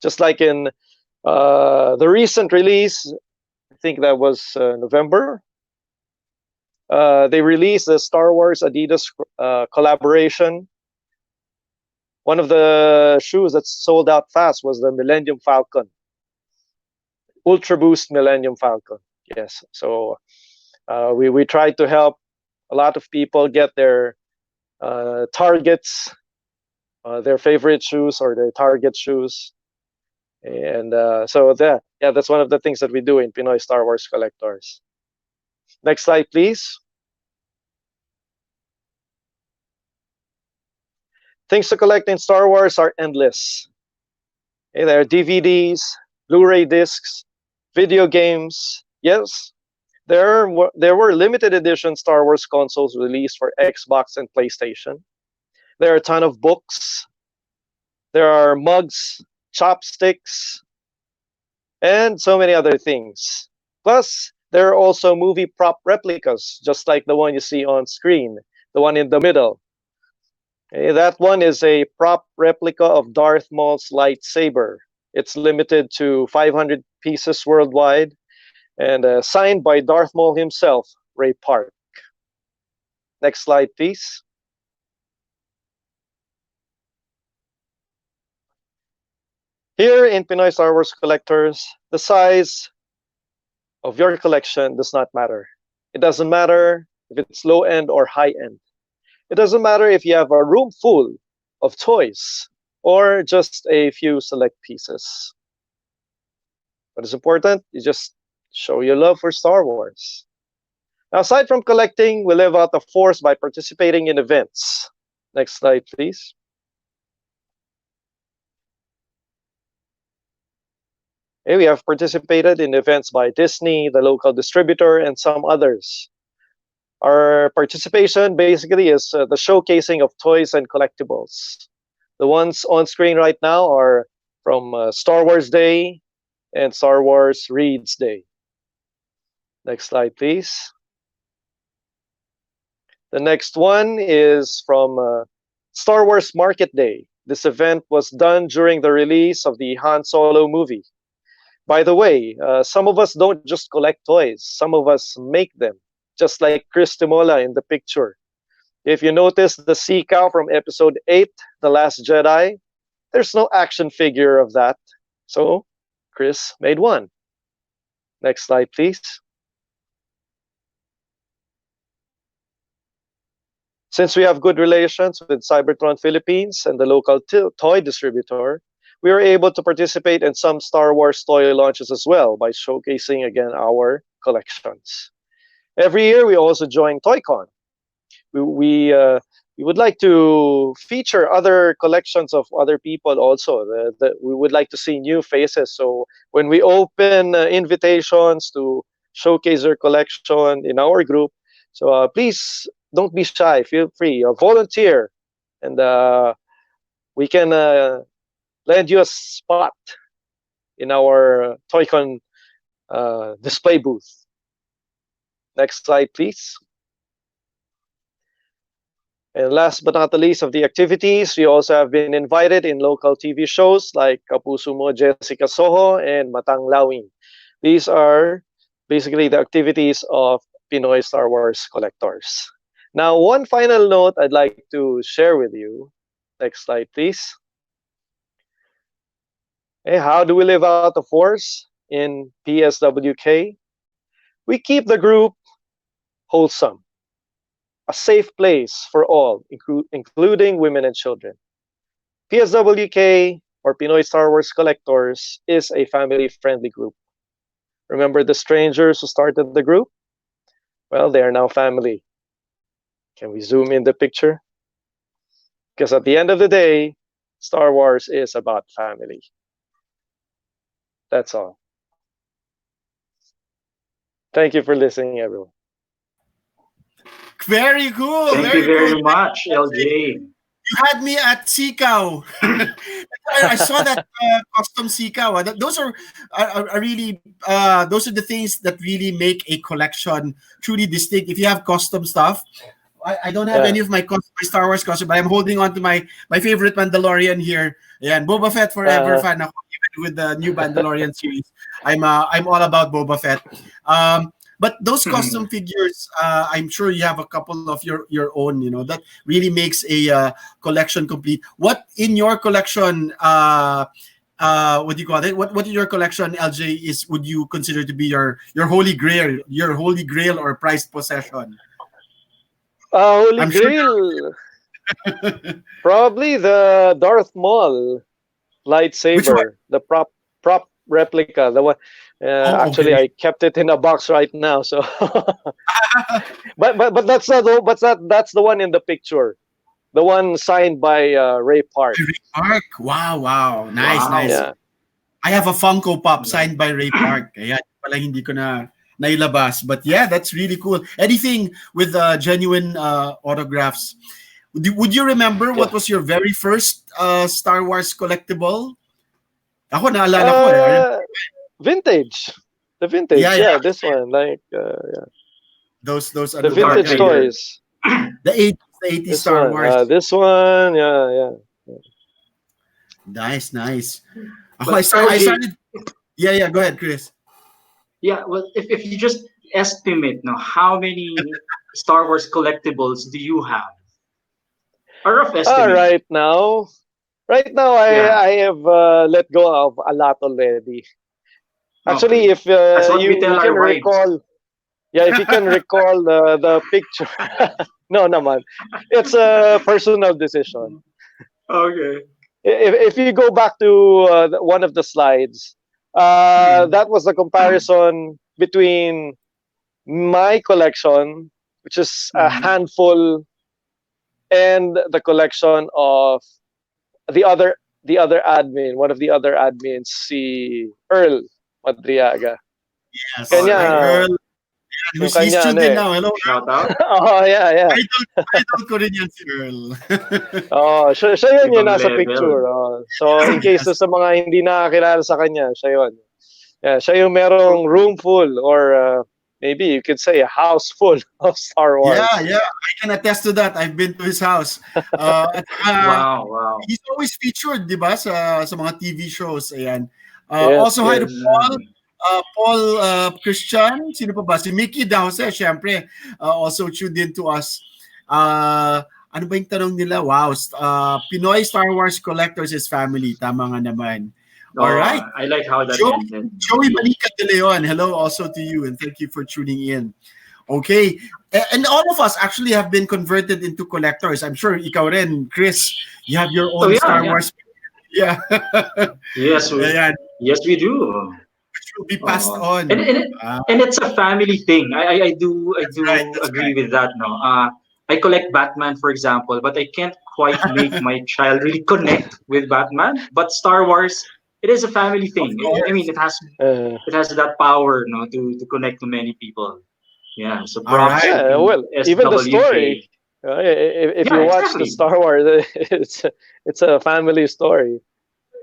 Just like in the recent release, I think that was November, they released the Star Wars Adidas collaboration. One of the shoes that sold out fast was the Millennium Falcon. Ultra Boost Millennium Falcon. Yes. So we try to help a lot of people get their targets, their favorite shoes or their target shoes. And so that's one of the things that we do in Pinoy Star Wars Collectors. Next slide, please. Things to collect in Star Wars are endless. Okay, there are DVDs, Blu-ray discs, video games. Yes, there were limited edition Star Wars consoles released for Xbox and PlayStation. There are a ton of books. There are mugs, chopsticks, and so many other things. Plus, there are also movie prop replicas, just like the one you see on screen, the one in the middle. Okay, that one is a prop replica of Darth Maul's lightsaber. It's limited to 500 pieces worldwide and signed by Darth Maul himself, Ray Park. Next slide, please. Here in Pinoy Star Wars Collectors, the size of your collection does not matter. It doesn't matter if it's low end or high end. It doesn't matter if you have a room full of toys or just a few select pieces. What is important? You just show your love for Star Wars. Now, aside from collecting, we live out the Force by participating in events. Next slide, please. Okay, we have participated in events by Disney, the local distributor, and some others. Our participation basically is the showcasing of toys and collectibles. The ones on screen right now are from Star Wars Day and Star Wars Reads Day. Next slide, please. The next one is from Star Wars Market Day. This event was done during the release of the Han Solo movie. By the way, some of us don't just collect toys. Some of us make them, just like Chris Timola in the picture. If you notice the sea cow from episode 8, The Last Jedi, there's no action figure of that. So Chris made one. Next slide, please. Since we have good relations with Cybertron Philippines and the local toy distributor, we were able to participate in some Star Wars toy launches as well by showcasing again our collections. Every year, we also join TOYCON. We would like to feature other collections of other people also. We would like to see new faces. So when we open invitations to showcase their collection in our group, so please don't be shy. Feel free. Volunteer, and we can lend you a spot in our TOYCON display booth. Next slide, please. And last but not the least of the activities, we also have been invited in local TV shows like Kapuso Mo Jessica Soho and Matang Lawin. These are basically the activities of Pinoy Star Wars collectors. Now, one final note I'd like to share with you. Next slide, please. Hey, how do we live out the Force in PSWK? We keep the group wholesome, a safe place for all, including women and children. PSWK, or Pinoy Star Wars Collectors, is a family-friendly group. Remember the strangers who started the group? Well, they are now family. Can we zoom in the picture? Because at the end of the day, Star Wars is about family. That's all. Thank you for listening, everyone. Very cool. Thank very you very cool. much, LJ. You had me at Sikaw. I saw that custom Sikaw. Those are really those are the things that really make a collection truly distinct. If you have custom stuff, I don't have any of my Star Wars costume, but I'm holding on to my favorite Mandalorian here. Yeah, and Boba Fett forever fan ako, even with the new Mandalorian series. I'm all about Boba Fett. But those custom figures, I'm sure you have a couple of your own. You know that really makes a collection complete. What in your collection what do you call it? What in your collection, LJ, is would you consider to be your holy grail or prized possession? Holy I'm sure. Grail, probably the Darth Maul Which one? lightsaber, the prop replica, the one. Oh, Actually, okay. I kept it in a box right now. So, but that's not that's the one in the picture, the one signed by Ray Park. Ray Park. Wow, wow. Nice, Wow. nice. Yeah. I have a Funko Pop Yeah. signed by Ray Park. Kaya pala hindi ko na nailabas. But yeah, that's really cool. Anything with genuine autographs. Would you remember what Yeah. was your very first Star Wars collectible? Ako naalala ko eh. Uh, Vintage. The Yeah, vintage. yeah. Yeah, this one. Like Those the ano, the Darth vintage Vader. toys. the 80s This Star one. Wars. This one. Yeah, yeah. Nice, nice. Ako, But I LJ, started. Yeah, yeah. Go ahead, Chris. yeah, well, if you just estimate now, how many Star Wars collectibles do you have? A rough estimate. Right now, Yeah, I have let go of a lot already. Actually, okay. if That's what we you tell can our wives. recall, yeah, if you can recall the picture, no, naman, it's a personal decision. Okay. If you go back to one of the slides, Hmm. that was the comparison between my collection, which is a Hmm. handful, and the collection of the other one of the other admins, si Earl Madriaga. Yes. All Kanya, Hi, right. Earl. yung He's kanya ano tuned in eh. now. Hello, Earl. Shout out. Oh, yeah, yeah. Idol ko rin yan si Earl. Oh, siya yun yung Ibang nasa level. picture. Oh. So, in case Yes. sa mga hindi nakakilala sa kanya, siya yun. Yeah, siya yung merong room full or maybe you could say a house full of Star Yeah, Wars. yeah. I can attest to that. I've been to his house. At Wow, wow. he's always featured, di ba, sa mga TV shows. Ayan. Yes, Also, hi to yes. Paul. Paul Christian. Sino pa ba? Si Mickey Dause, syempre. Also tuned in to us. Ano ba yung tanong nila? Wow. Pinoy Star Wars collectors is family. Tama nga naman. All right. I like how that ended. Joey Manica de Leon, hello also to you, and thank you for tuning in. Okay. And all of us actually have been converted into collectors. I'm sure ikaw rin, Chris, you have your Oh own yeah, Star yeah. Wars. Yeah. Yes, Ayan, yes, we do. which will be passed on. And it's a family thing. I do Right, that's agree right. with that. No, I collect Batman, for example, but I can't quite make my child really connect with Batman. But Star Wars, it is a family Of thing. I mean, course. it has that power, no, to connect to many people. Yeah. So All props right. Yeah, to well, even the story. SWK. If Yeah, you watch the exactly. Star Wars, it's a family story.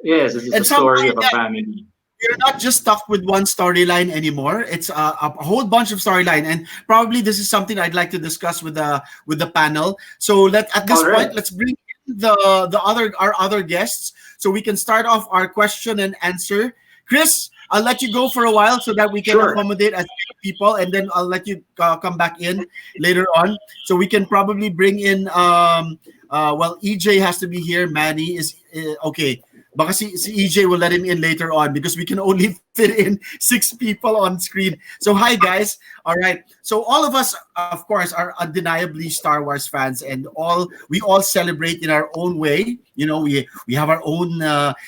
Yes, it's a And somehow, story of a yeah, family. we're not just stuck with one storyline anymore. It's a whole bunch of storyline, and probably this is something I'd like to discuss with the panel. So at this All right. point, let's bring in our other guests so we can start off our question and answer. Chris, I'll let you go for a while so that we can Sure. accommodate as many people, and then I'll let you come back in later on. So we can probably bring in. Well, EJ has to be here. Manny is okay. Baka si EJ will let him in later on because we can only fit in 6 people on screen. So hi guys. All right. So all of us, of course, are undeniably Star Wars fans, and we all celebrate in our own way. You know, we have our own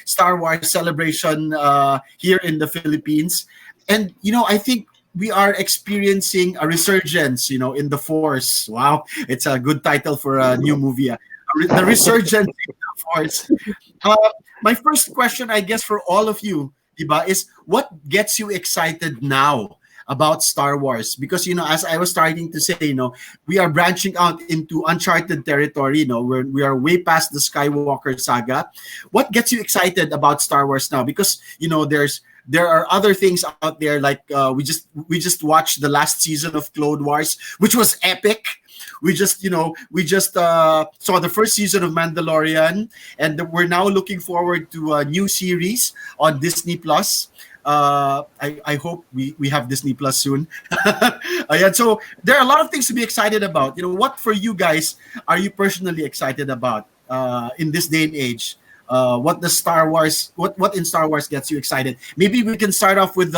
Star Wars celebration here in the Philippines, and you know, I think we are experiencing a resurgence. You know, in the Force. Wow, it's a good title for a new movie. The resurgence in the Force. Uh, my first question, I guess, for all of you, diba, is what gets you excited now about Star Wars? Because, you know, as I was starting to say, you know, we are branching out into uncharted territory. You know, we are way past the Skywalker saga. What gets you excited about Star Wars now? Because, you know, there are other things out there like we just watched the last season of Clone Wars, which was epic. We just saw the first season of Mandalorian, and we're now looking forward to a new series on Disney Plus. I hope we have Disney Plus soon. Yeah, so there are a lot of things to be excited about. You know, what for you guys are you personally excited about in this day and age? what the Star Wars, what in Star Wars gets you excited? Maybe we can start off with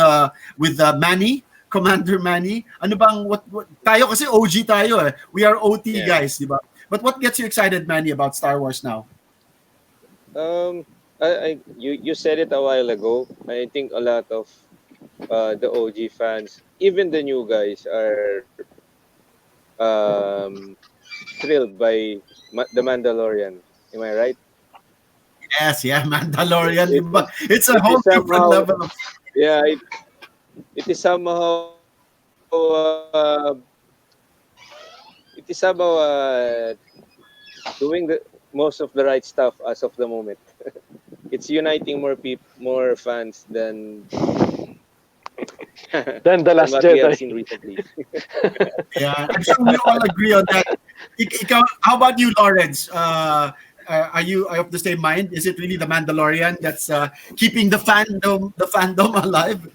Manny, Commander Manny. Ano bang what tayo kasi OG tayo eh. We are OT Yeah. guys, di ba? But what gets you excited, Manny, about Star Wars now? You said it a while ago. I think a lot of the OG fans, even the new guys, are um, thrilled by the Mandalorian. Am I right? Yes, yeah, Mandalorian, di It ba? is. It's a It whole is different somehow. level of Yeah. It is somehow. It is somehow doing the most of the right stuff as of the moment. It's uniting more people, more fans Then the than Last what we have Jedi. seen recently. yeah. I'm sure we all agree on that. How about you, Lawrence? Are you of the same mind? Is it really the Mandalorian that's keeping the fandom alive?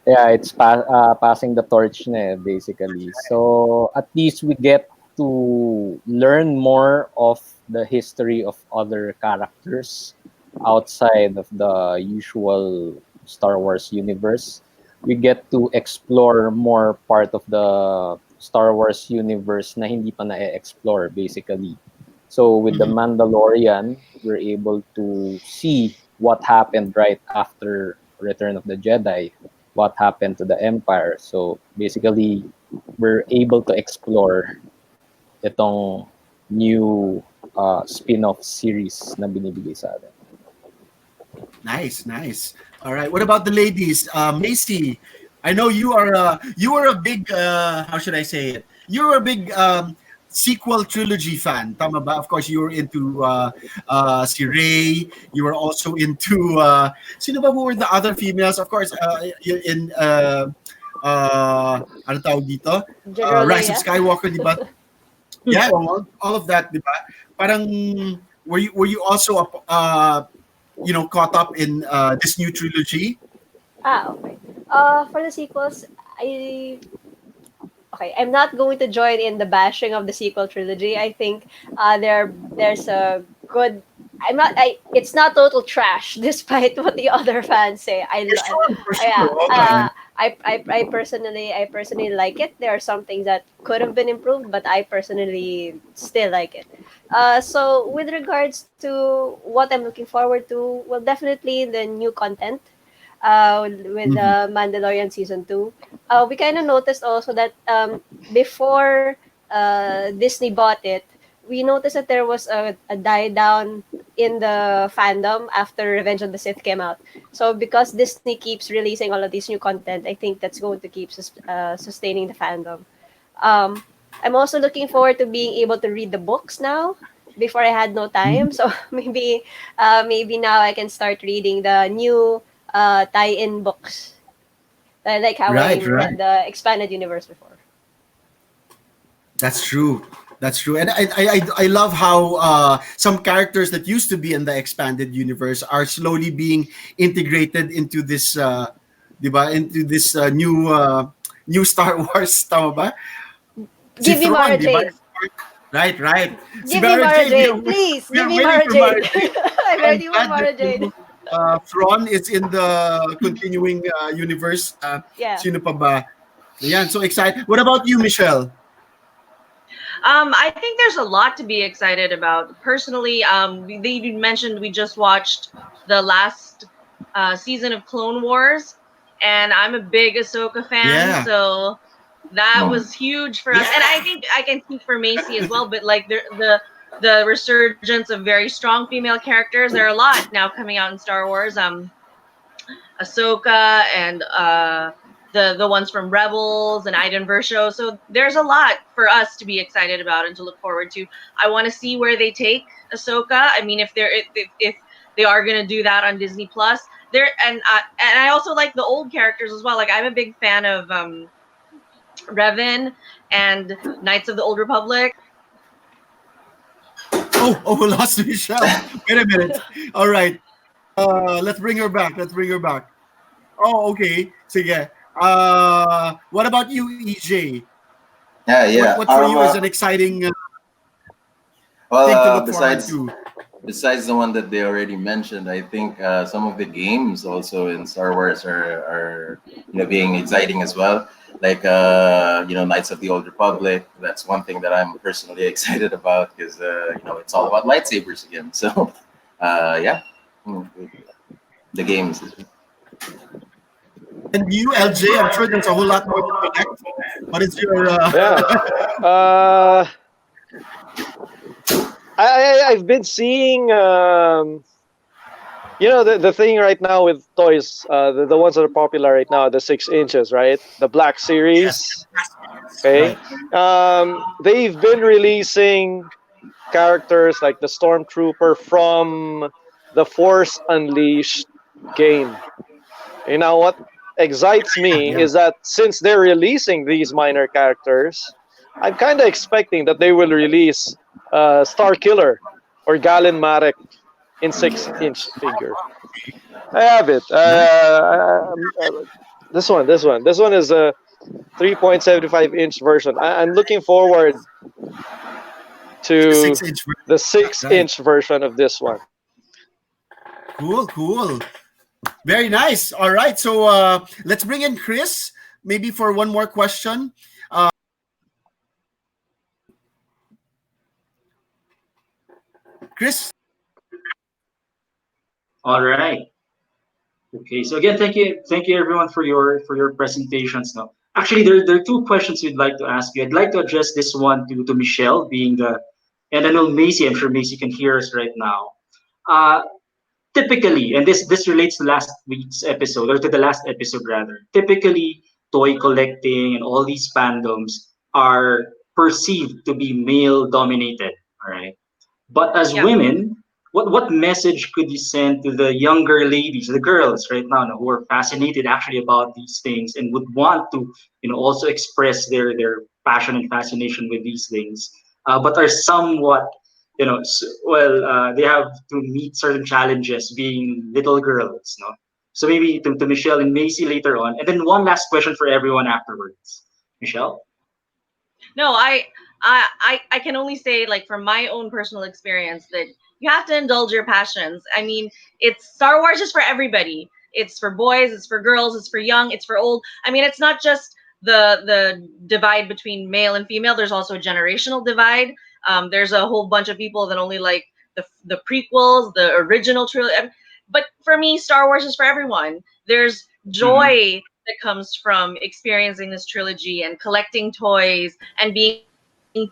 Yeah, it's passing the torch na, basically. So at least we get to learn more of the history of other characters outside of the usual Star Wars universe. We get to explore more part of the Star Wars universe na hindi pa na-explore, basically. So with the Mhm. Mandalorian, we're able to see what happened right after Return of the Jedi, what happened to the Empire. So basically, we're able to explore itong new spin-off series na binibigay sa atin. Nice, nice. All right. What about the ladies? Macy, I know you are a big how should I say it? You're a big sequel trilogy fan. Tama ba? Of course, you were into si Rey. You were also into sino ba who were the other females? Of course, in ano tawag dito? General Rise of Leia. Skywalker, di ba? Yeah, all of that, di ba? Parang were you also caught up in this new trilogy? Okay. For the sequels, I okay, I'm not going to join in the bashing of the sequel trilogy. I think there's a good. I'm not. It's not total trash, despite what the other fans say. For sure, for Yeah. sure. Okay. I personally like it. There are some things that could have been improved, but I personally still like it. So with regards to what I'm looking forward to, well, definitely the new content with Mhm. Mandalorian season 2. We kind of noticed also that before Disney bought it, we noticed that there was a die down in the fandom after Revenge of the Sith came out. So because Disney keeps releasing all of these new content, I think that's going to keep sustaining the fandom. Um, I'm also looking forward to being able to read the books now. Before I had no time, so maybe now I can start reading the new tie-in books, like how I Right, read right. the expanded universe before. That's true. That's true. And I love how some characters that used to be in the expanded universe are slowly being integrated into this, diba, into this new Star Wars, tama ba? Si Give me Thrawn, Mara diba? Jade. Right, right. Si Give me Mara Mara Jade, Jade, please. we Give are me waiting Mara for Mara Jade. Jade. I'm I'm ready for glad that Mara Jade. Thrawn is in the continuing universe. Yeah. Sino pa ba? Ayan, so excited. What about you, Michelle? I think there's a lot to be excited about. Personally, they mentioned we just watched the last season of Clone Wars, and I'm a big Ahsoka fan, Yeah. so that Mm. was huge for us. And I Yeah. think I can speak for Macy as well. But like the resurgence of very strong female characters, there are a lot now coming out in Star Wars. Ahsoka and the ones from Rebels and Iden Versio. So there's a lot for us to be excited about and to look forward to. I want to see where they take Ahsoka. I mean, if they are gonna do that on Disney Plus, there and I also like the old characters as well. Like I'm a big fan of Revan and Knights of the Old Republic. Oh, we lost Michelle. Wait a minute. All right. Let's bring her back. Let's bring her back. Oh, okay. Sige. What about you, EJ? Yeah, What yeah. what for you is an exciting Well, thing to look forward besides to? besides the one that they already mentioned, I think some of the games also in Star Wars are being exciting as well. Like Knights of the Old Republic. That's one thing that I'm personally excited about because it's all about lightsabers again. So yeah, Mm, the games. And you, LJ, I'm sure there's a whole lot more to collect. What is your Yeah. Uh, I've been seeing the thing right now with toys, the ones that are popular right now, the 6 inches, right? The Black yes, Series. Okay. right? They've been releasing characters like the Stormtrooper from the Force Unleashed game. You know what excites me Yeah. is that since they're releasing these minor characters, I'm kind of expecting that they will release Star Killer or Galen Marek in 6 inch figure. I have it. Nice. This one is a 3.75-inch version. I'm looking forward The to 6 inch. the Right. 6 inch version of this one. Cool, cool. Very nice. All right. So let's bring in Chris, maybe for one more question. Uh, Chris, All right. Okay. So again, thank you everyone for your presentations. Now, actually, there are two questions we'd like to ask you. I'd like to address this one to Michelle, being the, and I know Macy. I'm sure Macy can hear us right now. Uh, Typically, and this relates to last week's episode, or to the last episode rather. Typically, toy collecting and all these fandoms are perceived to be male dominated. All right. But as Yeah. women, what message could you send to the younger ladies, the girls right now, who are fascinated actually about these things and would want to, also express their passion and fascination with these things, but are somewhat, they have to meet certain challenges being little girls, no? So maybe to Michelle and Macy later on, and then one last question for everyone afterwards. Michelle. No, I can only say, like, from my own personal experience, that you have to indulge your passions. I mean, it's Star Wars is for everybody. It's for boys, it's for girls, it's for young, it's for old. I mean, it's not just the divide between male and female. There's also a generational divide. There's a whole bunch of people that only like the prequels, the original trilogy. But for me, Star Wars is for everyone. There's Mm-hmm. joy that comes from experiencing this trilogy and collecting toys and being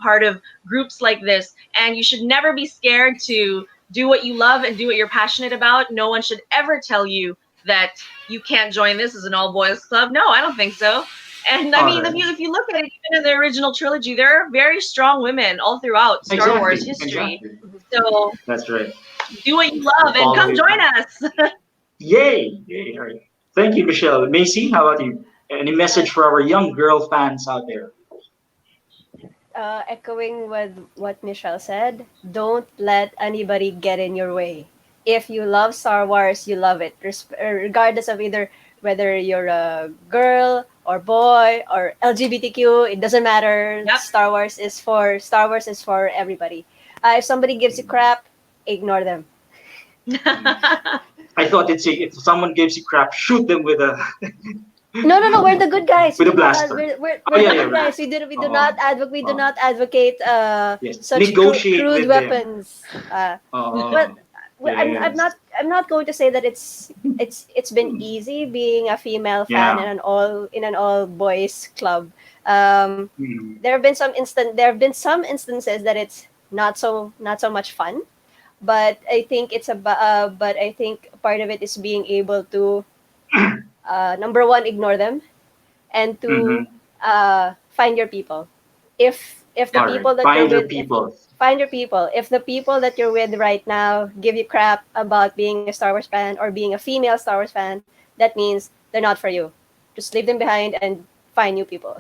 part of groups like this. And you should never be scared to do what you love and do what you're passionate about. No one should ever tell you that you can't join this as an all boys club. No, I don't think so. And I All mean, right. if you look at it, even in the original trilogy, there are very strong women all throughout Star Wars Exactly. history. Exactly. So That's right. do what you We love and follow come your join path. us. Yay! Yay! All right. Thank you, Michelle. Macy, how about you? Any message for our young girl fans out there? Echoing with what Michelle said, don't let anybody get in your way. If you love Star Wars, you love it, regardless of either whether you're a girl or boy or LGBTQ. It doesn't matter. Yep. Star Wars is for everybody. If somebody gives you crap, ignore them. I thought it's if someone gives you crap, shoot them with a No, no, no. We're the good guys. with We a do not. blaster. Oh We're yeah, the yeah. good Right. guys. We do not Oh, advocate. We do oh. not advocate Yes. such Negotiate crude with them. weapons. Well, Oh, I'm yes. not. I'm not going to say that it's been easy being a female fan Yeah. in an all boys club. Um, Mhm. there have been some instances that it's not so much fun. But I think but I think part of it is being able to number one, ignore them, and to Mhm. find your people. If the All right. people that you're Find your with, if people. find your people, if the people that you're with right now give you crap about being a Star Wars fan or being a female Star Wars fan, that means they're not for you. Just leave them behind and find new people.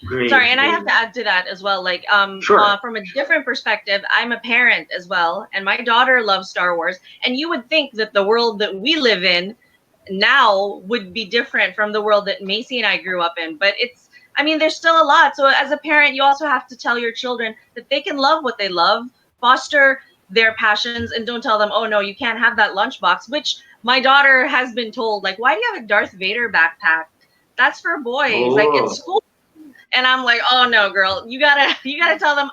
Sorry, Great, and I have great. to add to that as well. Like, Sure. from a different perspective, I'm a parent as well, and my daughter loves Star Wars. And you would think that the world that we live in now would be different from the world that Macy and I grew up in. But I mean, there's still a lot. So as a parent, you also have to tell your children that they can love what they love, foster their passions and don't tell them, oh no, you can't have that lunchbox. Which my daughter has been told, like, why do you have a Darth Vader backpack? That's for boys. Like it's Oh, school. And I'm like, oh no, girl, you gotta tell them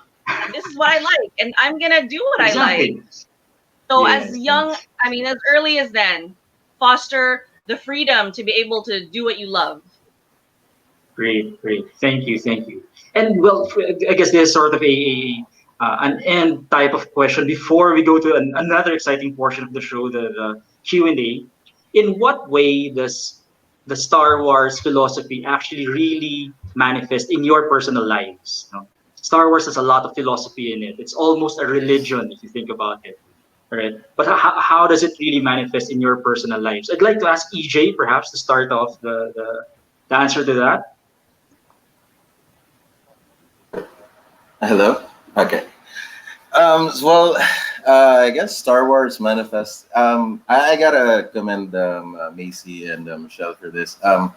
this is what I like, and I'm gonna do what I like. exactly. So as Yes, young, yes. I mean, as early as then, foster the freedom to be able to do what you love. Great, great. Thank you, thank you. And well, I guess there's sort of an end type of question before we go to another exciting portion of the show, the Q&A. In what way does the Star Wars philosophy actually really manifest in your personal lives? You know, Star Wars has a lot of philosophy in it. It's almost a religion if you think about it. Right? But how does it really manifest in your personal lives? I'd like to ask EJ perhaps to start off the answer to that. Hello. Okay. Well, I guess Star Wars manifest. I gotta commend Macy and Michelle for this. I'm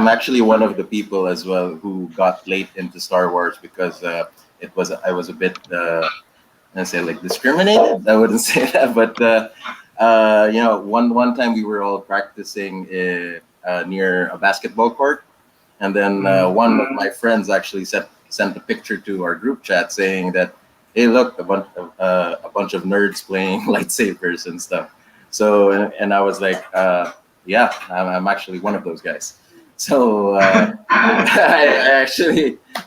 actually one of the people as well who got late into Star Wars because I was a bit I say like discriminated. I wouldn't say that, but one time we were all practicing near a basketball court, and then one of my friends actually sent a picture to our group chat saying that, "Hey, look, a bunch of nerds playing lightsabers and stuff." So and I was like, "Yeah, I'm actually one of those guys." So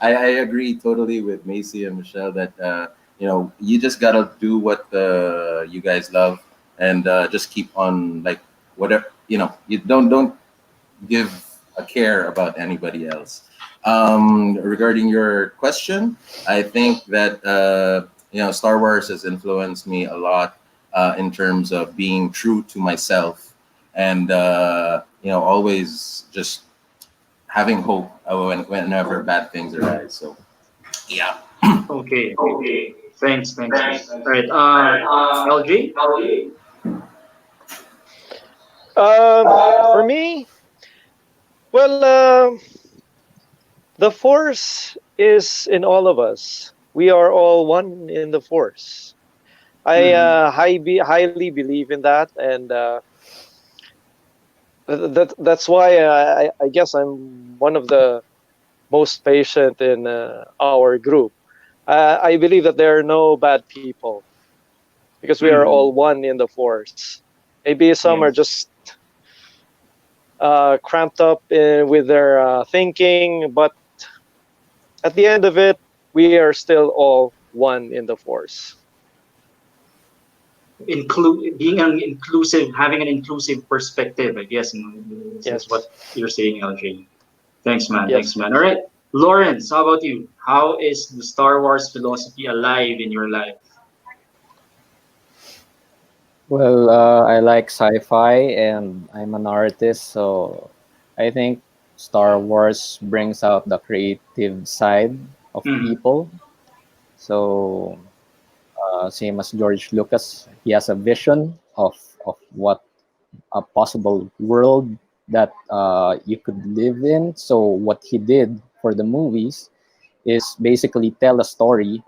I agree totally with Macy and Michelle that you just gotta do what you guys love and just keep on like whatever you don't give a care about anybody else. Regarding your question, I think that Star Wars has influenced me a lot in terms of being true to myself and always just having hope whenever bad things arise. So yeah. Okay, okay. Thanks, thanks, man. All right, LG. For me, well, the force is in all of us. We are all one in the force. I Mm-hmm. highly believe in that, and that's why I guess I'm one of the most patient in our group. I believe that there are no bad people because we are all Mm-hmm. one in the force. Maybe some are Yes. just cramped up with their thinking, but at the end of it, we are still all one in the force. Being an inclusive, having an inclusive perspective, I guess, is Yes, what you're saying, LG. Thanks, man. yes. Thanks, man. All right, Lawrence, how about you? How is the Star Wars philosophy alive in your life? Well, I like sci-fi and I'm an artist, so I think Star Wars brings out the creative side of Mm-hmm. people. So, same as George Lucas, he has a vision of what a possible world that you could live in. So, what he did for the movies is basically tell a story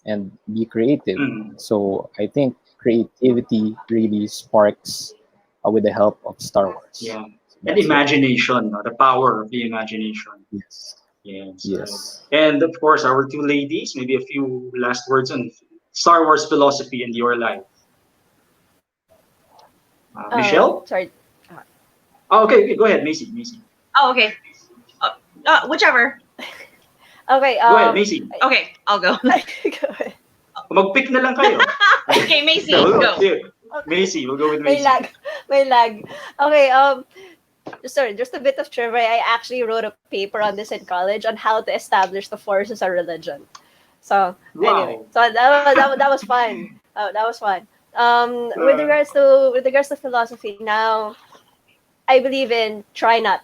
and be creative. Mm-hmm. So I think creativity really sparks with the help of Star Wars. Yeah, So and that's it. imagination, no? The power of the imagination. Yes. Yes, right. Yes. And of course, our two ladies, maybe a few last words on Star Wars philosophy in your life. Michelle? Sorry. Oh, okay, okay, go ahead, Macy, Macy. Oh, okay. Uh, whichever. Okay. Go ahead, Macy. Okay, I'll go. Go ahead. Mag-pick na lang kayo. Okay, Macy, No, go. here. Okay. Macy, we'll go with May Macy. lag. May lag. Okay. Sorry, just a bit of trivia. I actually wrote a paper on this in college on how to establish the Force as a religion. So anyway, Wow. so that was fun. That was fun. With Uh, regards to philosophy, now I believe in try not.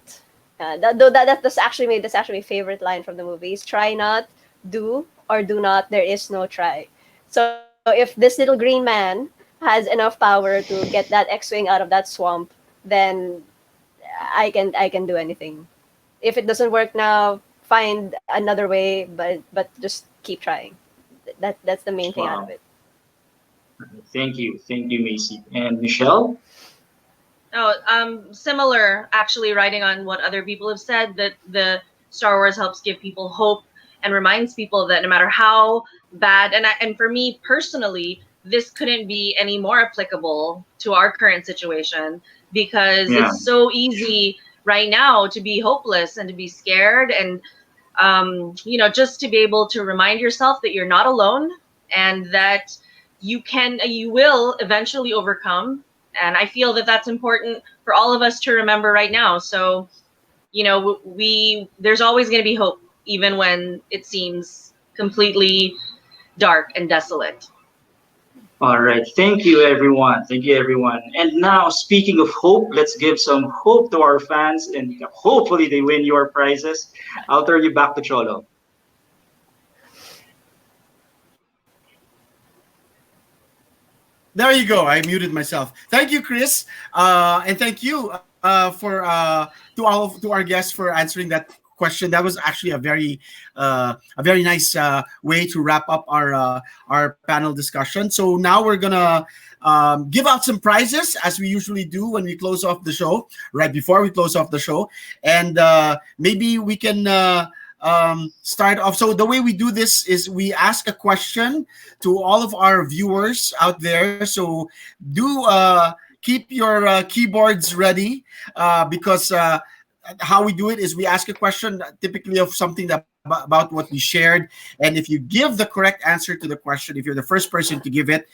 That's actually my favorite line from the movies. Try not, do or do not. There is no try. So if this little green man has enough power to get that X-wing out of that swamp, then I can do anything. If it doesn't work now, find another way, but just keep trying. That's the main thing out of wow. it. Thank you, Macy and Michelle. Oh, similar, actually, writing on what other people have said, that the Star Wars helps give people hope and reminds people that no matter how bad, and for me personally, this couldn't be any more applicable to our current situation, because Yeah. it's so easy right now to be hopeless and to be scared, and just to be able to remind yourself that you're not alone, and that you will eventually overcome. And I feel that that's important for all of us to remember right now. So, we there's always going to be hope, even when it seems completely dark and desolate. All right. Thank you, everyone. Thank you, everyone. And now, speaking of hope, let's give some hope to our fans, and hopefully they win your prizes. I'll turn you back to Cholo. There you go. I muted myself. Thank you, Chris, and thank you to our guests for answering that question. That was actually a very nice way to wrap up our panel discussion. So now we're gonna give out some prizes as we usually do when we close off the show, right before we close off the show, and maybe we can. Start off. So the way we do this is we ask a question to all of our viewers out there. So do keep your keyboards ready because how we do it is we ask a question typically of something about what we shared, and if you give the correct answer to the question, if you're the first person to give it,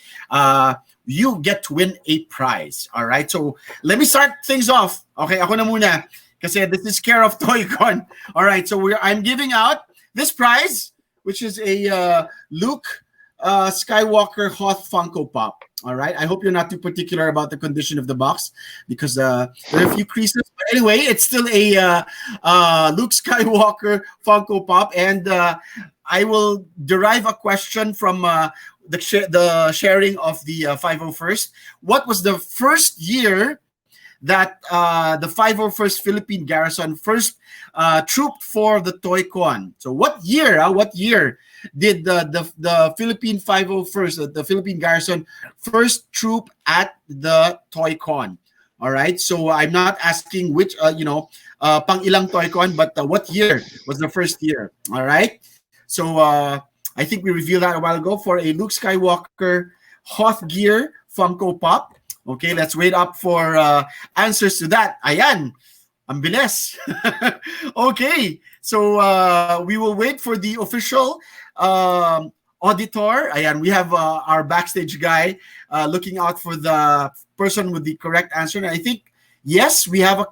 you get to win a prize. All right. So let me start things off. Okay, ako na muna. Kasi this is care of TOYCON. All right, so I'm giving out this prize, which is a Luke Skywalker Hoth Funko Pop. All right, I hope you're not too particular about the condition of the box because there are a few creases. But anyway, it's still a Luke Skywalker Funko Pop, and I will derive a question from the sharing of the 501st. What was the first year that the 501st Philippine Garrison first trooped for the TOYCON? So what year? What year did the Philippine 501st, the Philippine Garrison, first troop at the TOYCON? All right. So I'm not asking which pang ilang TOYCON, but what year was the first year? All right. So I think we revealed that a while ago for a Luke Skywalker Hoth Gear Funko Pop. Okay, let's wait up for answers to that. Ayan, ang bilis. Okay, so we will wait for the official auditor. Ayan, we have our backstage guy looking out for the person with the correct answer. And I think, yes, we have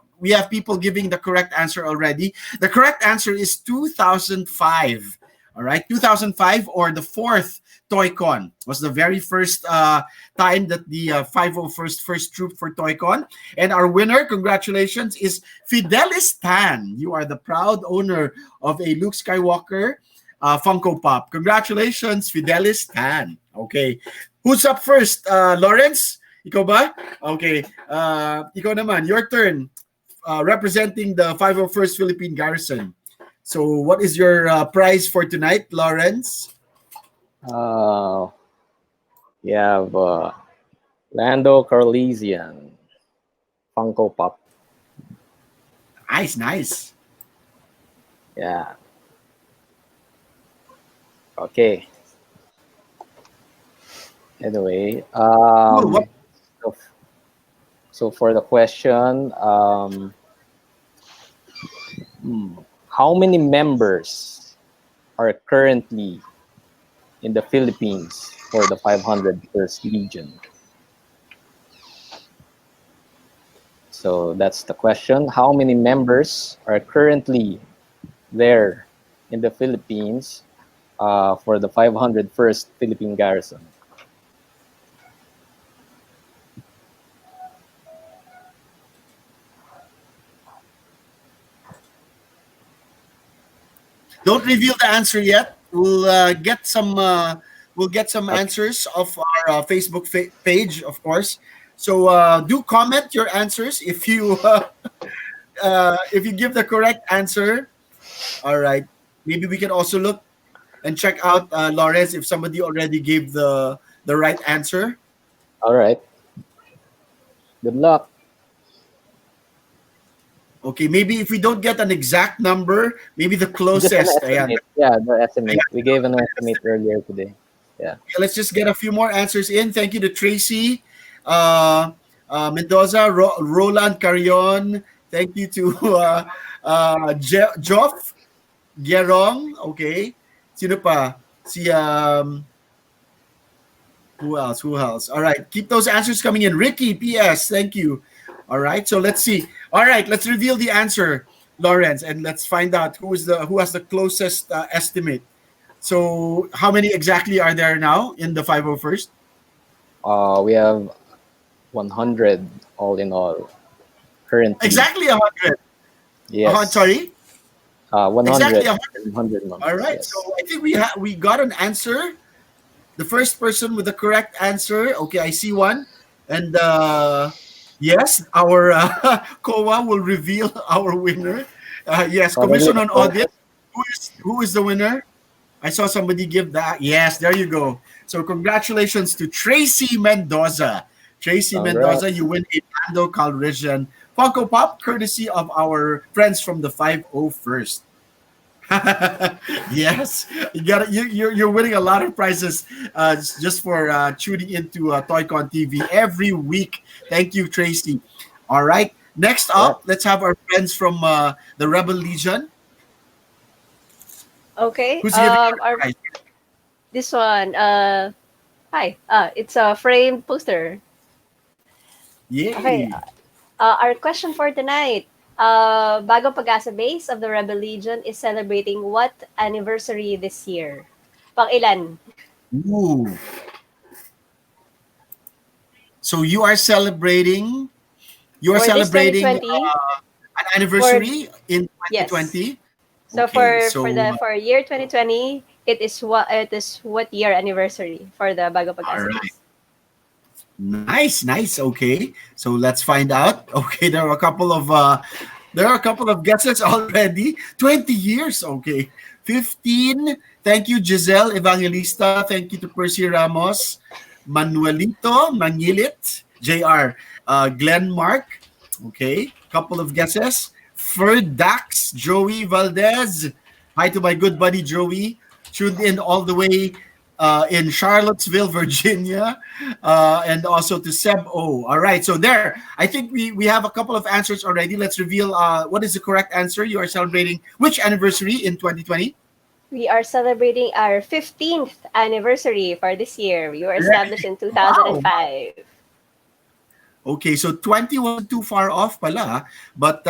people giving the correct answer already. The correct answer is 2005. All right, 2005, or the fourth TOYCON was the very first time that the 501st first troop for TOYCON. And our winner, congratulations, is Fidelis Tan. You are the proud owner of a Luke Skywalker Funko Pop. Congratulations, Fidelis Tan. Okay, who's up first? Lawrence? Ikaw ba? Okay, ikaw naman, your turn. Representing the 501st Philippine Garrison. So what is your prize for tonight, Lawrence? We have Lando Carlesian Funko Pop. Nice. Yeah. Okay. Anyway, Cool. so for the question, how many members are currently in the Philippines for the 501st Legion? So that's the question. How many members are currently there in the Philippines for the 501st Philippine Garrison? Don't reveal the answer yet. We'll get some answers of our Facebook page, of course. So do comment your answers if you give the correct answer. All right. Maybe we can also look and check out Lawrence if somebody already gave the right answer. All right. Good luck. Okay, maybe if we don't get an exact number, maybe the Just an closest. Ayan. estimate. Yeah, the estimate. Ayan. We gave an estimate earlier today. Yeah. Let's just get a few more answers in. Thank you to Tracy, uh, Mendoza, Roland Carion. Thank you to Joff Gerong. Okay. Sino pa? Si who else? Who else? All right. Keep those answers coming in. Ricky, PS. Thank you. All right. So let's see. All right. Let's reveal the answer, Lawrence, and let's find out who has the closest estimate. So how many exactly are there now in the 501st? We have 100 all in all currently. Exactly 100. Yes. Sorry. 100. Exactly 100 members. All right. Yes. So I think we got an answer. The first person with the correct answer. Okay, I see one. And yes, our COA will reveal our winner. Yes, Probably Commission the on Audit. Who is the winner? I saw somebody give that. Yes, there you go. So congratulations to Tracy Mendoza. Tracy Congrats. Mendoza, you win a Lando Calrissian Funko Pop courtesy of our friends from the 501st. Yes, you're winning a lot of prizes just for tuning into TOYCON TV every week. Thank you, Tracy. All right, next up, let's have our friends from the Rebel Legion. Okay. Who's giving our prize? This one. Hi. It's a framed poster. Yay. Okay. Our question for tonight. Bagong Pag-asa base of the Rebel Legion is celebrating what anniversary this year? Pang ilan? Ooh. So you are celebrating. You are For this celebrating 2020? an anniversary in 2020. Yes. So Okay, for year 2020, it is what year anniversary for the Bagong Pag-asa Alright. base? Nice. Okay, so let's find out. Okay, there are a couple of guesses already. 20 years. Okay, 15. Thank you, Giselle Evangelista. Thank you to Percy Ramos, Manuelito Mangilit, Jr. Glenn Mark. Okay, couple of guesses. Ferd Dax, Joey Valdez. Hi to my good buddy Joey. Tuned in all the way in Charlottesville, Virginia, and also to Seb O. All right, so there. I think we have a couple of answers already. Let's reveal what is the correct answer. You are celebrating which anniversary in 2020? We are celebrating our 15th anniversary for this year. We were established in 2005. Okay, so 20 wasn't too far off pala, but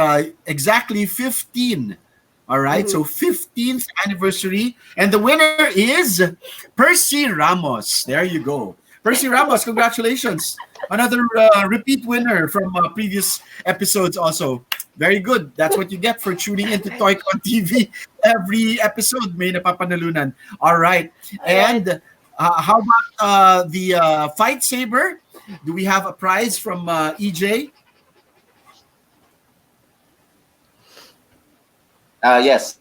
exactly 15. All right, so 15th anniversary. And the winner is Percy Ramos. There you go. Percy Ramos, congratulations. Another repeat winner from previous episodes also. Very good. That's what you get for tuning into TOYCON TV. Every episode may napapanalunan. All right. And how about the Fight Saber? Do we have a prize from EJ? Yes.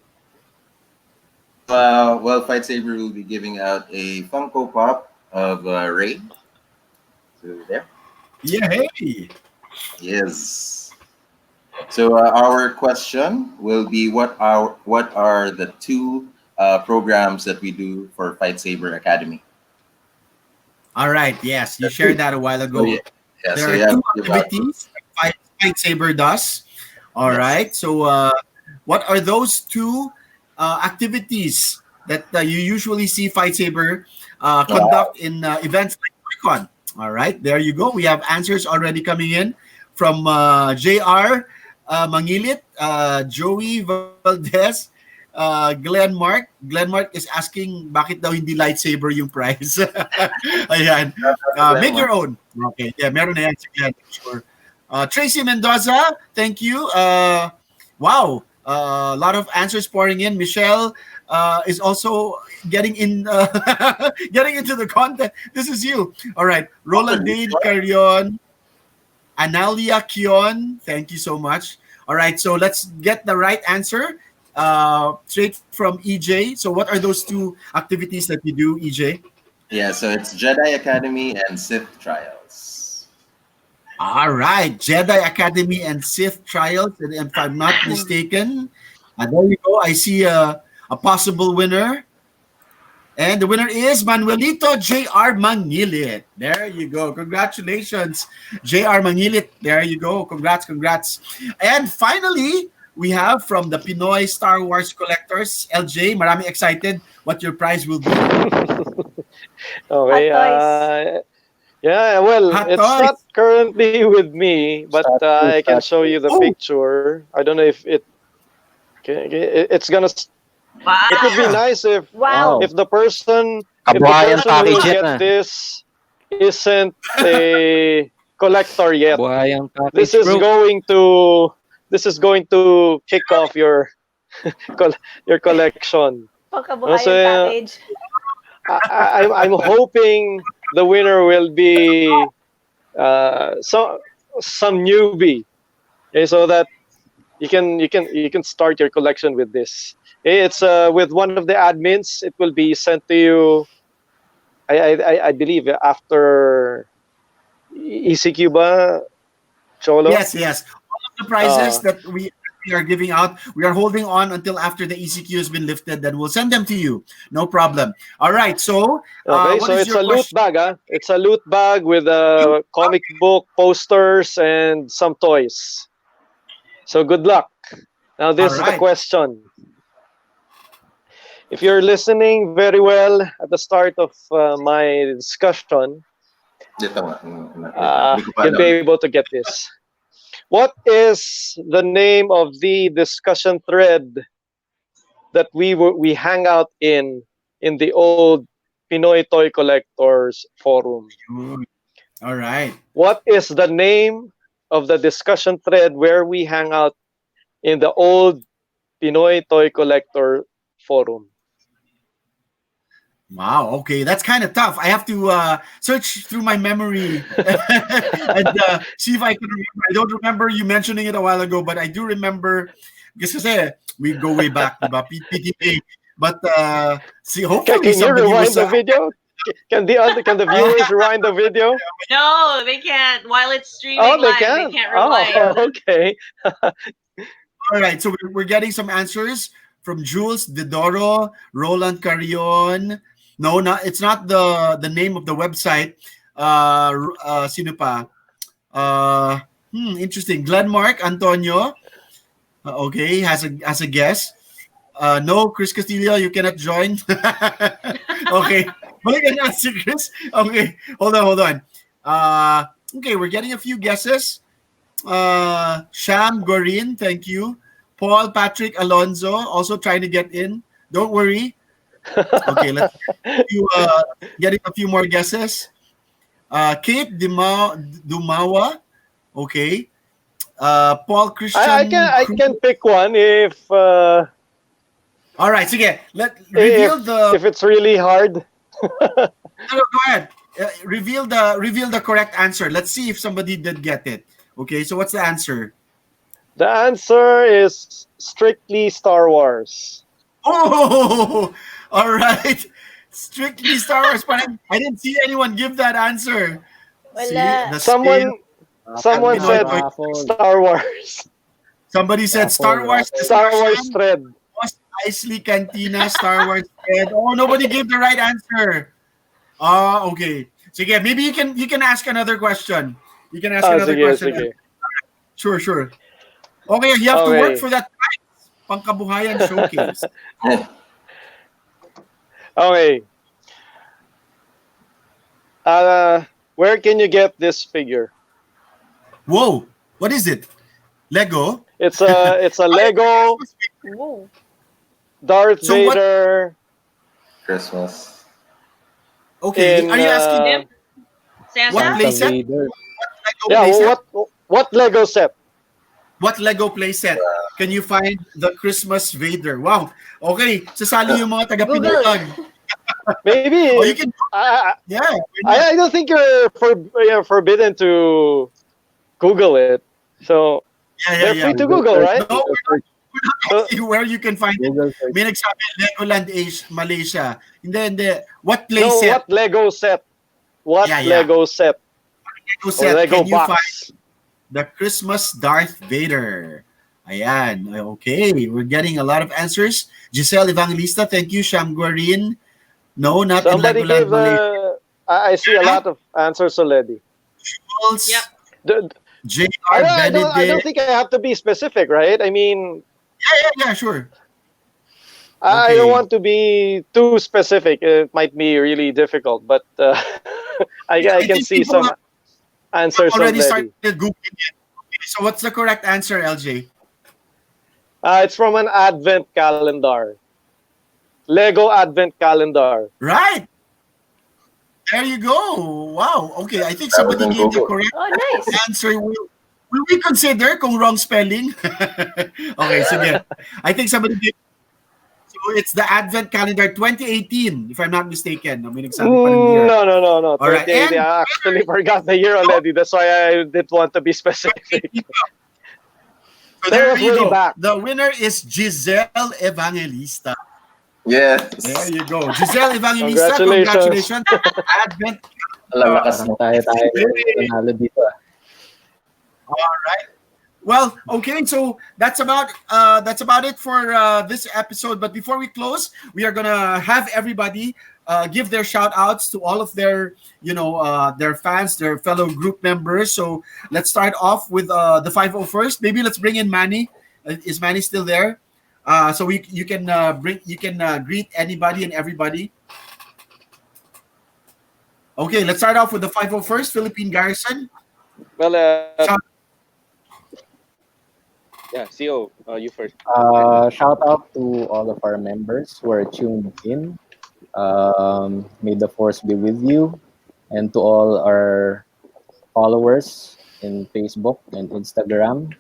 Fight Saber will be giving out a Funko Pop of Ray. So there. Yeah, hey. Yes. So our question will be what are the two programs that we do for Fight Saber Academy? All right. Yes, you shared that a while ago. Yeah, There so are you have two to give out activities Fight Saber does. All Yes. right. So what are those two activities that you usually see Fight Saber conduct in events like TOYCON? All right. There you go. We have answers already coming in from JR Mangilit, Joey Valdez, Glenn Mark. Glenn Mark is asking bakit daw hindi lightsaber yung prize. Ayan. Make your own. Okay. Yeah, meron na yan si Glenn. Sure. Tracy Mendoza, thank you. Wow. A lot of answers pouring in. Michelle is also getting in, getting into the content. This is you. All right. Roland Dade Carion, Analia Kion, thank you so much. All right. So let's get the right answer straight from EJ. So what are those two activities that you do, EJ? Yeah, so it's Jedi Academy and Sith Trials. All right, Jedi Academy and Sith Trials. And if I'm not mistaken, there you go. I see a possible winner. And the winner is Manuelito J.R. Mangilit. There you go. Congratulations, J.R. Mangilit. There you go. Congrats, congrats. And finally, we have from the Pinoy Star Wars collectors, LJ, marami excited what your prize will be. Okay. Hot Yeah, well, Hot it's not toys. currently with me, but I can show you the Oh, picture. I don't know if it's gonna. Wow. It would be yeah. nice Wow. Wow. if the person Kabuhayan who will package get yan ah. this isn't a collector yet. Kabuhayan This package, is bro. going to kick off your your collection. So Pangkabuhayan package. I'm hoping the winner will be some newbie, okay, so that you can start your collection with this. Okay, it's with one of the admins. It will be sent to you. I believe after ECQ ba, Cholo. Yes, yes. All of the prizes Uh, that we are giving out, we are holding on until after the ECQ has been lifted. Then we'll send them to you. No problem. All right. So, okay, what so is it's your a loot question? bag. It's a loot bag with You- comic book posters and some toys. So good luck. Now All this is the right. question. If you're listening very well at the start of my discussion, Dito nga. Hindi ko pa you'll alam. be able to get this. What is the name of the discussion thread that we hang out in the old Pinoy Toy Collectors forum? Good. All right. What is the name of the discussion thread where we hang out in the old Pinoy Toy Collector forum? Wow. Okay, that's kind of tough. I have to search through my memory and see if I can remember. I don't remember you mentioning it a while ago, but I do remember. Because we go way back, diba? PTA. But see, hopefully Can you somebody rewind was. the video? Can the viewers rewind the video? No, they can't. While it's Oh, streaming they live, they can. can't Oh, rewind. okay. All right, so we're getting some answers from Jules Didoro, Roland Carrion. No, not it's not the name of the website. Sino pa? Interesting. Glenmark Antonio. Okay, has a guess. No, Chris Castillo, you cannot join. Okay, balik na si Chris. Okay, hold on. Okay, we're getting a few guesses. Sham Gorin, thank you. Paul Patrick Alonso, also trying to get in. Don't worry. Okay, let's getting a few more guesses. Kate Dumawa, okay. Paul Christian. I can pick one if All right, sige. Let reveal the. if it's really hard. No, go ahead. Reveal the correct answer. Let's see if somebody did get it. Okay, so what's the answer? The answer is strictly Star Wars. Oh, all right. Strictly Star Wars. But I didn't see anyone give that answer. See, Wala. the scale. Someone Pinoy said Raffle. Star Wars. Somebody said Star Wars Star Wars discussion. thread. Mos Eisley Cantina, Star Wars thread. Oh, nobody gave the right answer. Oh, okay. So yeah, maybe you can ask another question. You can ask another Sige, question. sige. Sure. Okay, you have to Okay. work for that prize. Pangkabuhayan showcase. Okay. Where can you get this figure? Whoa, what is it? Lego? It's a Lego Whoa. Darth So what- Vader. Christmas. Okay, In, are you asking Santa? what play set? Vader. Lego Yeah, play set? what Lego set? What Lego play set? Can you find the Christmas Vader? Wow. Okay, sasali yung mga taga Google. Pinatag. Maybe. Oh, you can. I, Yeah. I don't think you're forbidden to Google it. So Yeah. they're free to Google, right? No, we're not exactly where you can find it. Google search. May nagsabi, Legoland Malaysia. Hindi. What play No, set? what Lego set? What Yeah, yeah. Lego set Lego or set. Lego Can you find box? the Christmas Darth Vader? Ayan. Okay. We're getting a lot of answers. Giselle Evangelista, thank you. Sham Guarin. No, not in Somebody Legoland, give. Malaysia. I see a lot of answers already. Yep. The- JR I don't Benedict. think I have to be specific, right? I mean, Yeah, sure. I don't Okay. want to be too specific. It might be really difficult, but Yeah, I I can think see people some have answers already started already. Googling it. Okay, so what's the correct answer, LJ? It's from an advent calendar. Lego advent calendar. Right. There you go. Wow. Okay, I think That was somebody in gave the Google. correct Oh, nice. answer. Will we consider kung wrong spelling? Okay, sige. I think somebody gave. So it's the Advent Calendar 2018, if I'm not mistaken. May nagsabi pa ng year. No. All right. 28. And I actually forgot the year already. That's why I didn't want to be specific. so That there was you way go. back. The winner is Giselle Evangelista. There Yes. you go. Giselle Evangelista, Congratulations. congratulations. Advent Lalakas Parang mo. tayo Yay. nanalo dito. All right. Well, okay, so that's about it for this episode. But before we close, we are gonna have everybody give their shout outs to all of their their fans, their fellow group members. So let's start off with the 501st. Maybe let's bring in Manny. Is Manny still there? So you can greet anybody and everybody. Okay, let's start off with the 501st Philippine Garrison. Well, Shout- yeah, CO, you first. Shout out to all of our members who are tuned in. May the force be with you, and to all our followers in Facebook and Instagram.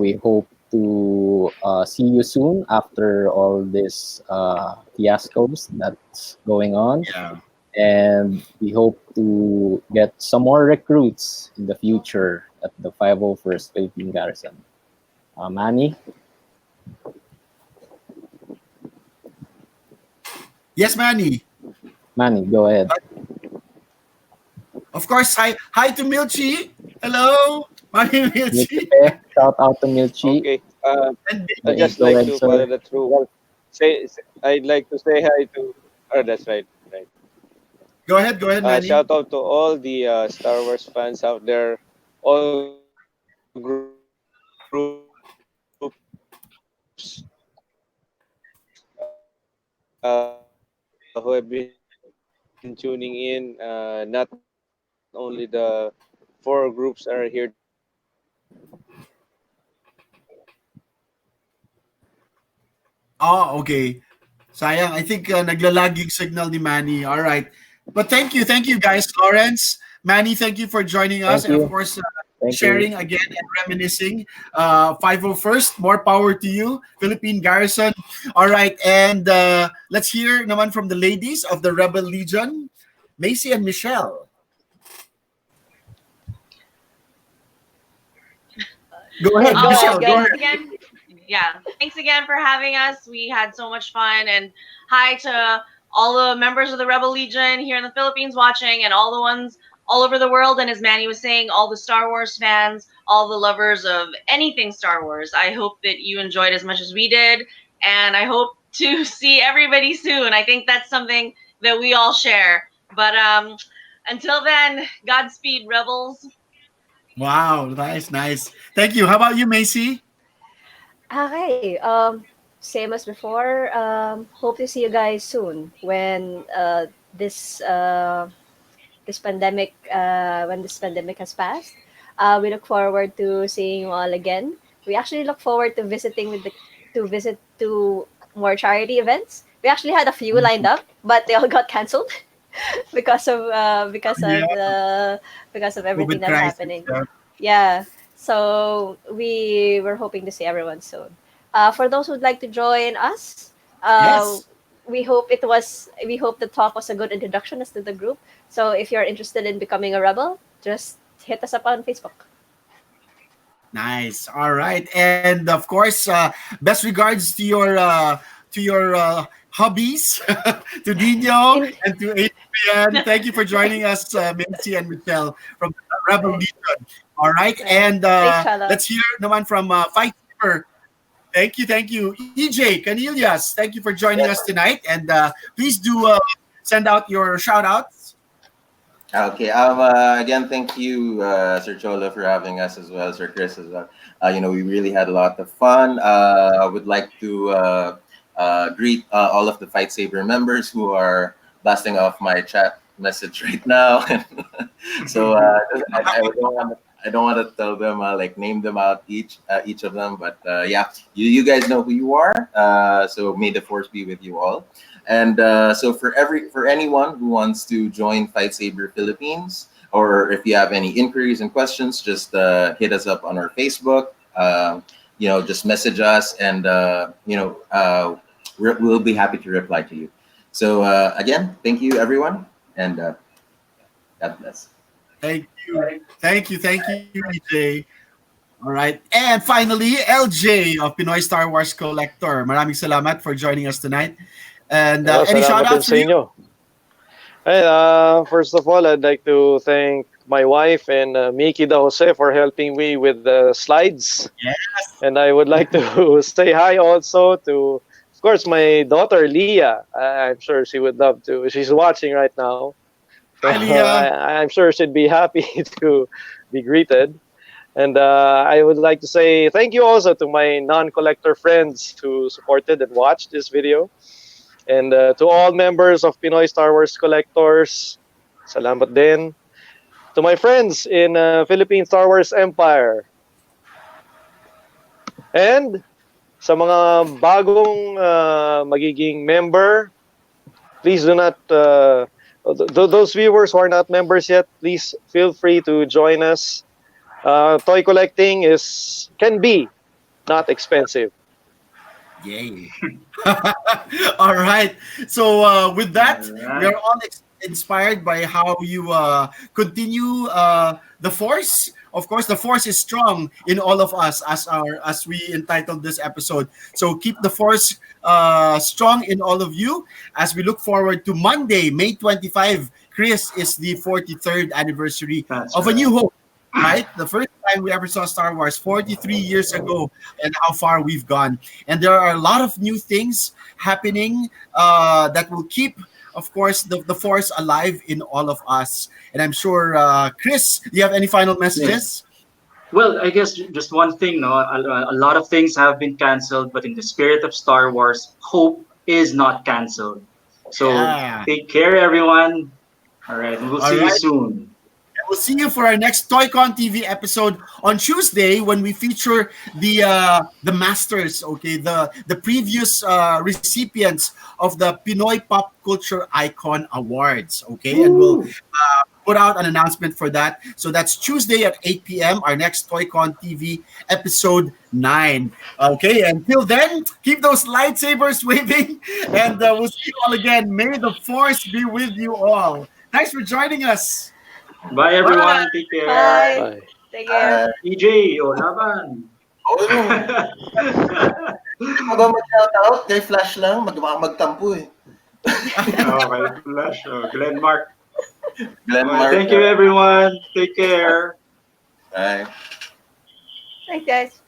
We hope to see you soon after all this fiascos that's going on, Yeah. and we hope to get some more recruits in the future at the 501st Philippine Garrison. Manny? Yes, Manny. Manny, go ahead. Of course, hi to Milchi. Hello, Manny Milchi. Milchi, shout out to Milchi. Okay. And I'd just Go like ahead, to sir. follow that through. I'd like to say hi to. Oh, that's right. Right. go ahead, Manny. Shout out to all the Star Wars fans out there, all groups who have been tuning in. Not only the 4 groups are here tonight, but all the groups are here tonight. Oh, okay. Sayang, I think naglalaging signal ni Manny. All right. But thank you guys. Lawrence, Manny, thank you for joining us. Thank And of you. course, Thank sharing you. again and reminiscing. 501st, more power to you. Philippine Garrison. All right. And let's hear naman from the ladies of the Rebel Legion, Macy and Michelle. Go ahead, Go Michelle. ahead, Go guys. ahead. Again, yeah. Thanks again for having us. We had so much fun, and hi to all the members of the Rebel Legion here in the Philippines watching, and all the ones all over the world. And as Manny was saying, all the Star Wars fans, all the lovers of anything Star Wars. I hope that you enjoyed as much as we did, and I hope to see everybody soon. I think that's something that we all share. But until then, Godspeed, Rebels. Wow, nice. Thank you. How about you, Macy? Okay. Same as before. Hope to see you guys soon when this this pandemic when this pandemic has passed. We look forward to seeing you all again. We actually look forward to visiting with the to visit to more charity events. We actually had a few lined up, but they all got canceled because of because of everything COVID that's crisis. happening. Yeah. Yeah. So we were hoping to see everyone soon. For those who'd like to join us, Yes. we hope the talk was a good introduction as to the group. So if you're interested in becoming a rebel, just hit us up on Facebook. Nice. All right. And of course, best regards to your hobbies, to Dino In, and to Adrian. Thank you for joining us, Mincy and Michelle from Rebel right, Legion. All right. right. And Safe travel. let's hear naman from Fight Fever. Thank you. Thank you. EJ Canillas, thank you for joining us tonight. And please do send out your shout outs. Okay. Again, thank you, Sir Chola, for having us as well, Sir Chris as well. We really had a lot of fun. I would like to greet all of the Fight Saber members who are blasting off my chat message right now. So I don't want to tell them like name them out each of them, but yeah, you guys know who you are. So may the force be with you all. And so for anyone who wants to join Fight Saber Philippines, or if you have any inquiries and questions, just hit us up on our Facebook. Just message us, and we'll be happy to reply to you. So again, thank you everyone, and God bless. Thank you. Thank you, EJ. All right. And finally, LJ of Pinoy Star Wars Collector. Maraming salamat for joining us tonight. And any shout Salamat din outs sa for you? inyo. Hey, first of all, I'd like to thank my wife and Miki Da Jose for helping me with the slides. Yes. And I would like to say hi also to, of course, my daughter Leah. I'm sure she would love to. She's watching right now. So Hi, Leah. I'm sure she'd be happy to be greeted. And I would like to say thank you also to my non-collector friends who supported and watched this video. And to all members of Pinoy Star Wars Collectors, salamat din. To my friends in Philippine Star Wars Empire. And sa mga bagong magiging member, please do not, those viewers who are not members yet, please feel free to join us. Toy collecting can be not expensive. Yay. All right. So with that, All we are right. all inspired by how you continue the force. Of course, the force is strong in all of us, as we entitled this episode. So keep the force strong in all of you as we look forward to Monday, May 25. Chris, is the 43rd anniversary That's of A New right. Hope. Right, the first time we ever saw Star Wars 43 years ago, and how far we've gone. And there are a lot of new things happening that will keep, of course, the force alive in all of us. And I'm sure, Chris, do you have any final Yeah. messages? Well, I guess just one thing, no. A lot of things have been canceled, but in the spirit of Star Wars, hope is not canceled. So Yeah. take care, everyone. All right, and we'll All see you right. soon. We'll see you for our next TOYCON TV episode on Tuesday when we feature the masters, okay, the previous recipients of the Pinoy Pop Culture Icon Awards, okay, and we'll Woo! put out an announcement for that. So that's Tuesday at 8 p.m. Our next TOYCON TV episode 9. Okay, until then, keep those lightsabers waving, and we'll see you all again. May the force be with you all. Thanks for joining us. Bye, Bye. everyone. Take care. Bye. Bye. Take care. EJ, o laban. Oh, hindi mo ba mag-shoutout? Kay Flash lang, magtampo eh. Okay, Flash. Oh, Glenn Mark. Glenn Okay, Mark. thank you, everyone. Take care. Bye. Thanks, guys.